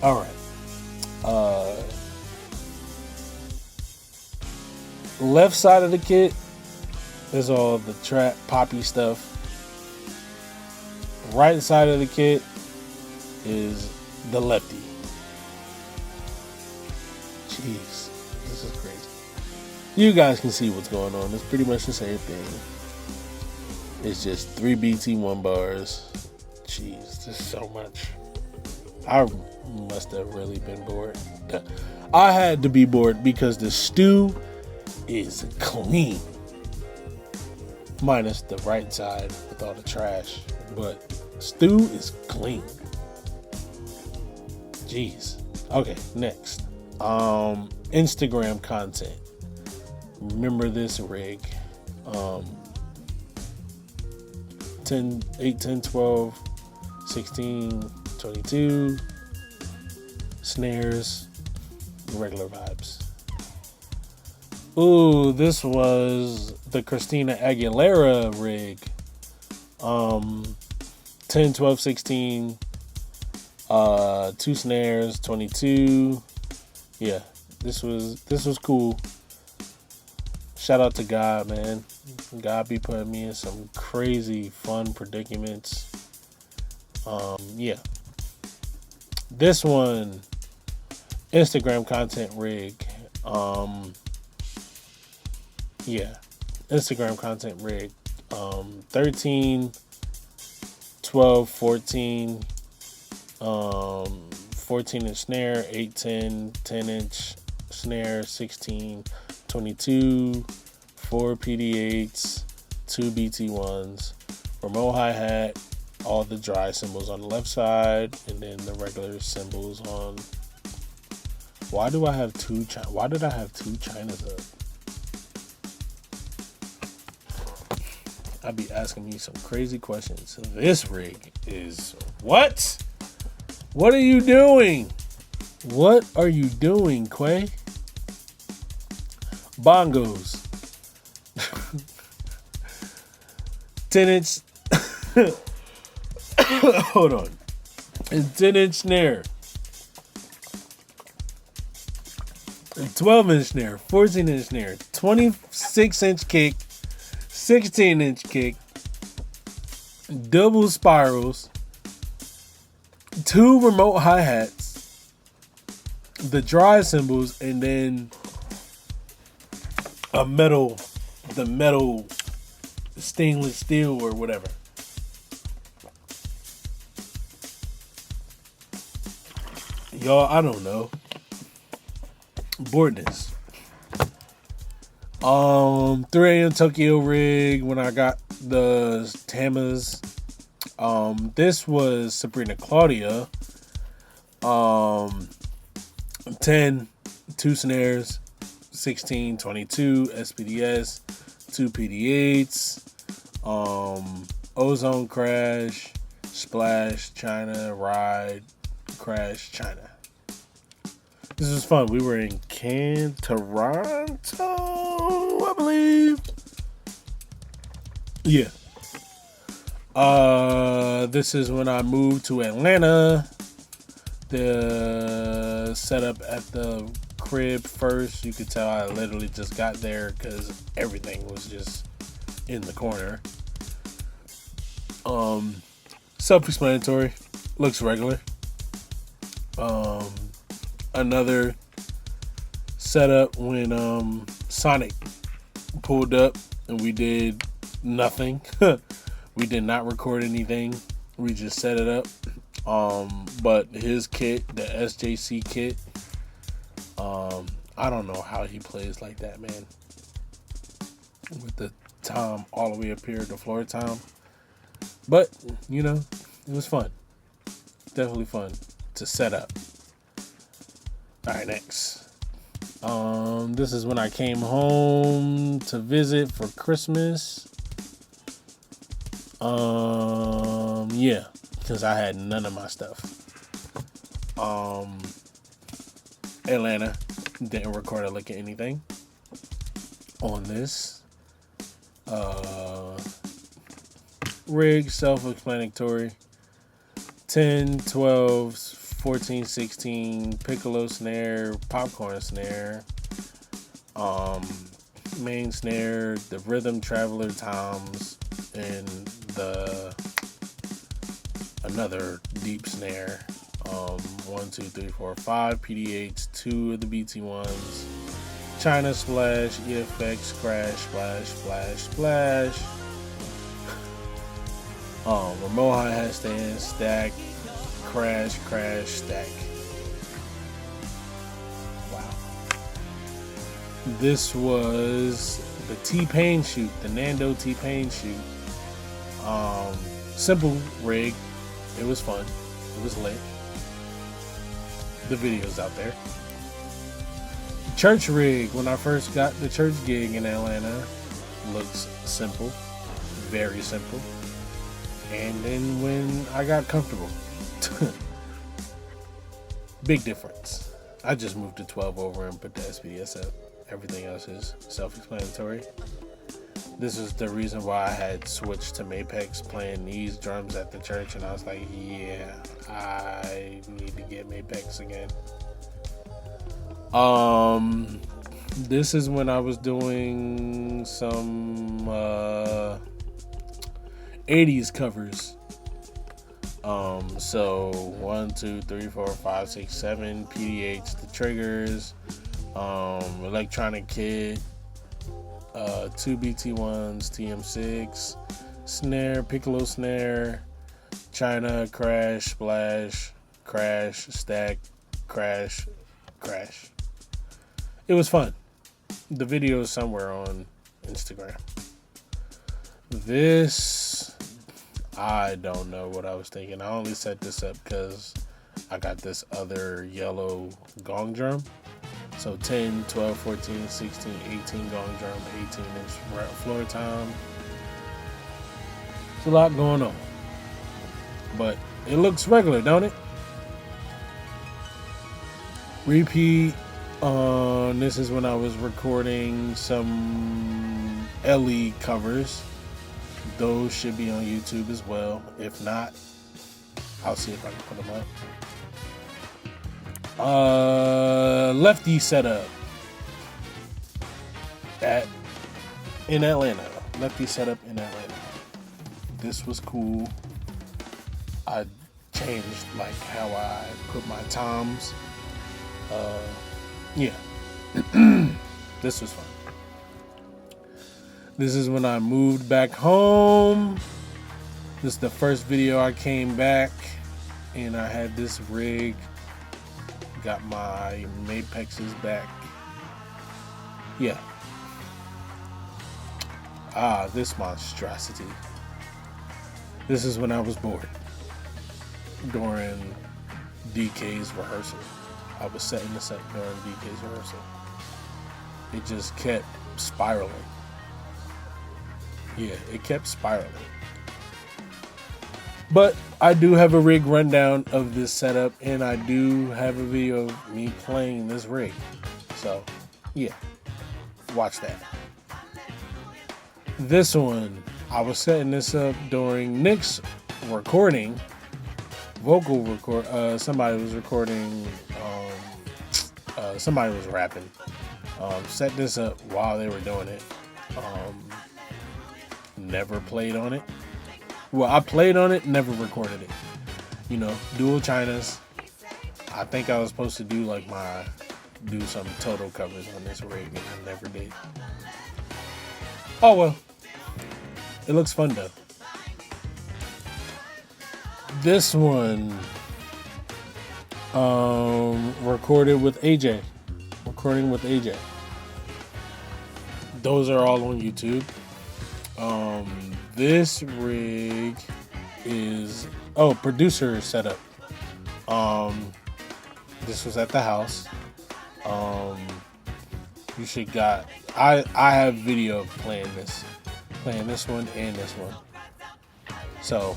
right. Left side of the kit is all the trap poppy stuff. Right side of the kit is the Lefty. Jeez, this is crazy. You guys can see what's going on. It's pretty much the same thing. It's just 3 BT1 bars. Jeez, there's so much. I must have really been bored. I had to be bored because the stew is clean. Minus the right side with all the trash. But stew is clean. Jeez. Okay, next. Instagram content. Remember this rig. 10, 8, 10, 12, 16, 22. Snares. Regular vibes. Ooh, this was the Christina Aguilera rig. 10, 12, 16. 2 snares, 22. Yeah, this was cool. Shout out to God, man. God be putting me in some crazy fun predicaments. Yeah. This one, Instagram content rig. Yeah, Instagram content rig. 13, 12, 14, 14-inch snare, 8, 10, 10-inch snare, 16, 22, 4 PD8s, 2 BT1s, remote hi-hat, all the dry cymbals on the left side, and then the regular cymbals on. Why did I have two Chinas up? I'd be asking me some crazy questions. This rig is what? What are you doing? What are you doing, Quay? Bongos. 10-inch. Hold on. A 10-inch snare. A 12-inch snare. 14-inch snare. 26-inch kick. 16-inch kick. Double spirals. 2 remote hi-hats. The dry cymbals, and then the metal stainless steel or whatever. Y'all, I don't know. Boredness. 3 a.m. Tokyo rig when I got the Tamas. This was Sabrina Claudia. 10, 2 snares, 16, 22, SPDS, 2 PD8s, Ozone Crash, Splash, China, Ride, Crash, China. This was fun. We were in Toronto, I believe. Yeah. This is when I moved to Atlanta. The setup at the crib first, you could tell I literally just got there because everything was just in the corner. Self-explanatory. Looks regular. Another setup when Sonic pulled up and we did nothing. We did not record anything. We just set it up. But his kit, the SJC kit, I don't know how he plays like that, man. With the tom all the way up here, the floor tom. But, you know, it was fun. Definitely fun to set up. Alright, next. This is when I came home to visit for Christmas. Yeah, because I had none of my stuff. Atlanta, didn't record a lick of anything on this. Rig, self-explanatory. 10, 12, 14, 16, piccolo snare, popcorn snare, main snare, the rhythm traveler toms, and another deep snare. 1, 2, 3, 4, 5 PD8s, 2 of the BT1s, China Splash, EFX, Crash, Splash, Splash, Splash. Remote hi-hat stand, stack, crash, crash, stack. Wow. This was the T-Pain shoot, the Nando T-Pain shoot. Simple rig. It was fun. It was lit. The video's out there. Church rig. When I first got the church gig in Atlanta, looks simple. Very simple. And then when I got comfortable, big difference. I just moved to 12 over and put the SPDS up. Everything else is self-explanatory. This is the reason why I had switched to Mapex, playing these drums at the church, and I was like, yeah, I need to get Mapex again. This is when I was doing some 80s covers. So 1, 2, 3, 4, 5, 6, 7 PDHs, the triggers, Electronic Kid, 2 BT1s, TM6, snare, piccolo snare, China, crash, splash, crash, stack, crash, crash. It was fun. The video is somewhere on Instagram. This I don't know what I was thinking. I only set this up because I got this other yellow gong drum. So 10, 12, 14, 16, 18 gong drum, 18-inch floor tom. There's a lot going on. But it looks regular, don't it? Repeat. This is when I was recording some LE covers. Those should be on YouTube as well. If not, I'll see if I can put them up. Lefty setup in Atlanta. Lefty setup in Atlanta. This was cool. I changed like how I put my toms. Yeah. This was fun. This is when I moved back home. This is the first video I came back and I had this rig. Got my Mapexes back. Yeah. This monstrosity. This is when I was bored. During DK's rehearsal. I was setting this up during DK's rehearsal. It just kept spiraling. Yeah, it kept spiraling. But I do have a rig rundown of this setup, and I do have a video of me playing this rig. So, yeah, watch that. This one, I was setting this up during Nick's recording, vocal record. Somebody was recording. Somebody was rapping. Set this up while they were doing it. Never played on it. Well, I played on it, never recorded it. You know, dual Chinas. I think I was supposed to do do some total covers on this rig, and I never did. Oh well. It looks fun though. This one, recorded with AJ. Recording with AJ. Those are all on YouTube. This rig is producer setup. This was at the house. You should got I have video of playing this one and this one. So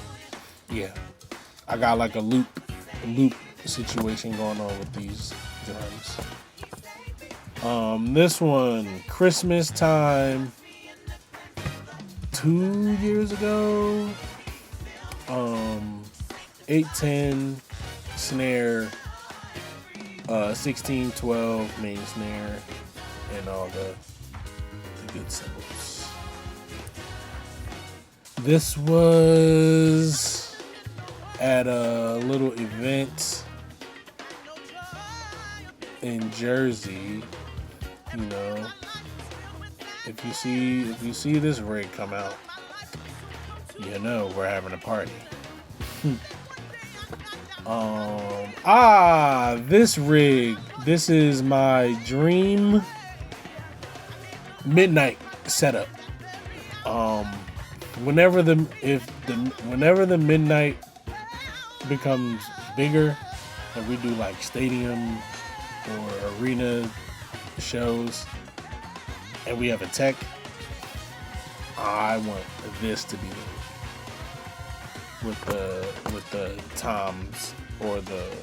yeah, I got like a loop situation going on with these drums. This one, Christmas time, 2 years ago. 810 snare, 1612 main snare, and all the good cymbals. This was at a little event in Jersey. You know, if you see this rig come out, you know we're having a party. This rig, this is my dream midnight setup. Whenever the midnight becomes bigger and we do like stadium or arena shows and we have a tech, I want this to be with the toms or the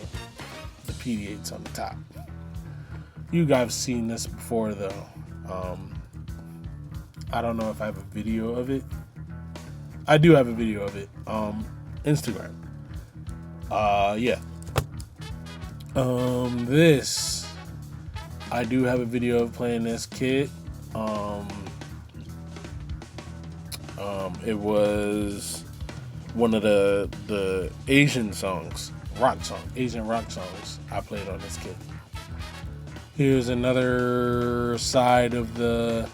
PD8s on the top. You guys have seen this before though. I don't know if I have a video of it. I do have a video of it. Instagram. Yeah. This, I do have a video of playing this kit. It was one of the Asian songs, Asian rock songs I played on this kit. Here's another side of the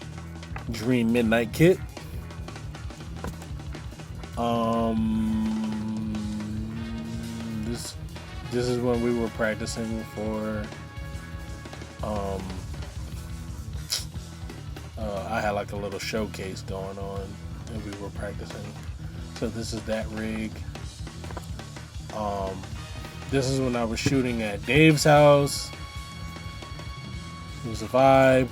Dream Midnight kit. This is when we were practicing for I had like a little showcase going on and we were practicing. So this is that rig. This is when I was shooting at Dave's house. It was a vibe.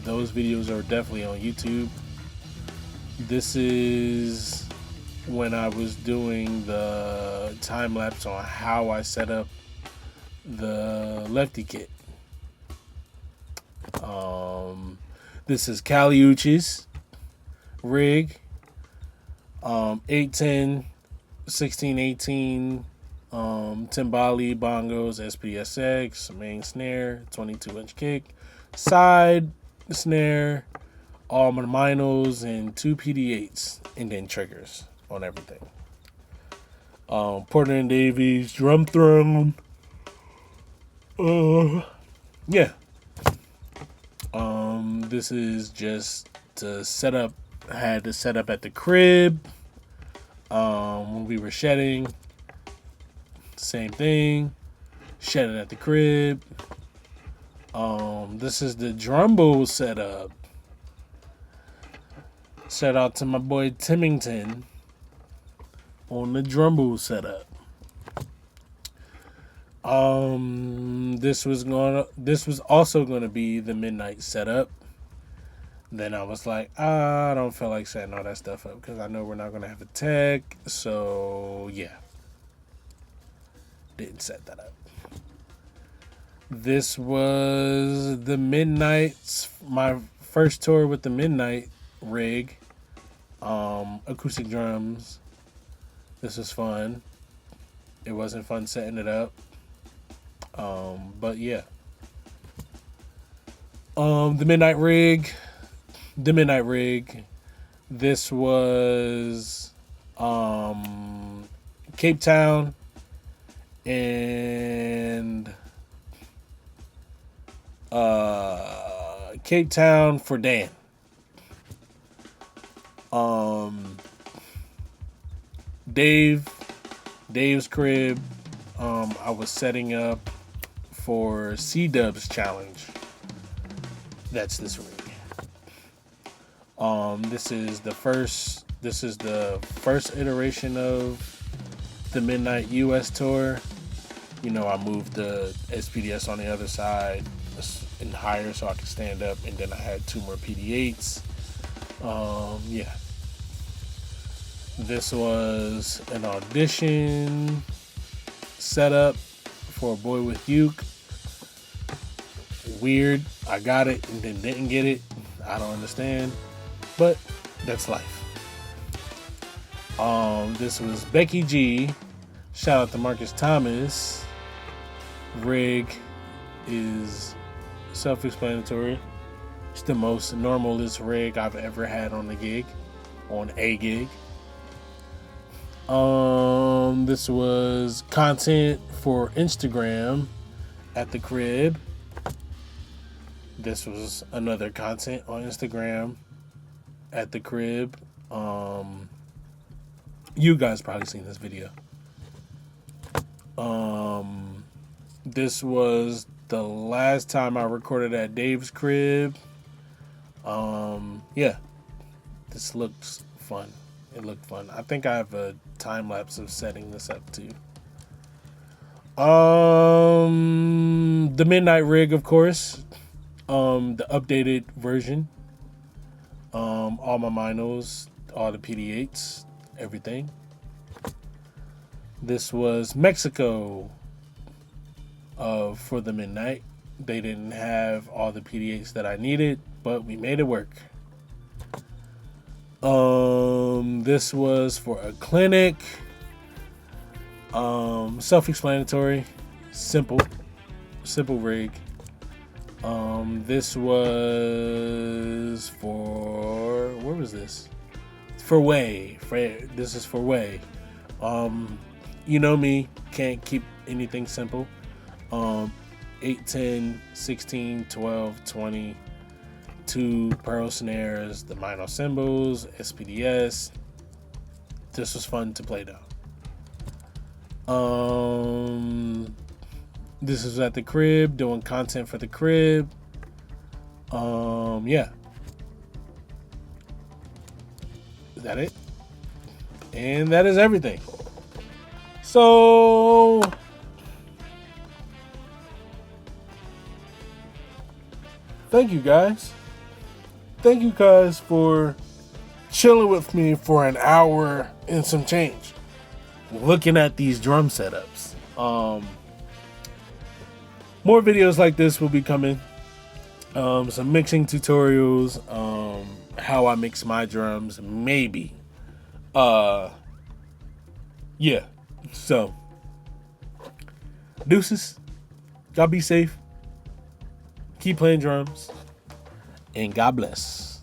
Those videos are definitely on YouTube. This is when I was doing the time lapse on how I set up the Lefty kit. This is Caliucci's rig. 810, 1618, Timbali bongos, SPSX, main snare, 22-inch kick, side snare, all my minos, and 2 PD8s, and then triggers on everything. Porter and Davies drum throne. Yeah. This is just to set up. I had to set up at the crib. When we were shedding, same thing. Shedding at the crib. This is the Drumbo setup. Shout out to my boy Timington on the Drumbo setup. This was also gonna be the midnight setup. Then I was like, I don't feel like setting all that stuff up because I know we're not gonna have a tech. So yeah, didn't set that up. This was the Midnights, my first tour with the Midnight rig, acoustic drums. This was fun. It wasn't fun setting it up, but yeah. The Midnight rig. This was Cape Town and Cape Town for Dan. Dave's crib. I was setting up for C-Dub's challenge. That's this rig. This is the first iteration of the Midnight US tour. You know, I moved the SPDS on the other side and higher so I could stand up, and then I had 2 more PD8s. Yeah. This was an audition setup for A Boy With Uke. Weird. I got it and then didn't get it. I don't understand. But that's life. This was Becky G. Shout out to Marcus Thomas. Rig is self-explanatory. It's the most normalest rig I've ever had on a gig. This was content for Instagram at the crib. This was another content on Instagram at the crib. You guys probably seen this video. This was the last time I recorded at Dave's crib. Yeah, this looks fun. It looked fun. I think I have a time lapse of setting this up too. The Midnight rig, of course. The updated version. All my minos, all the PD8s, everything. This was Mexico for the Midnight. They didn't have all the PD8s that I needed, but we made it work. This was for a clinic. Self-explanatory, simple rig. This was for, where was this? For Way. This is for Way. You know me, can't keep anything simple. 8, 10, 16, 12, 20, 2 pearl snares, the minor cymbals, SPDS. This was fun to play down. This is at the crib, doing content for the crib. Yeah. that it? And that is everything. So thank you guys. Thank you guys for chilling with me for an hour and some change, looking at these drum setups. More videos like this will be coming. Some mixing tutorials, how I mix my drums, maybe. Yeah. So, deuces. Y'all be safe. Keep playing drums. And God bless.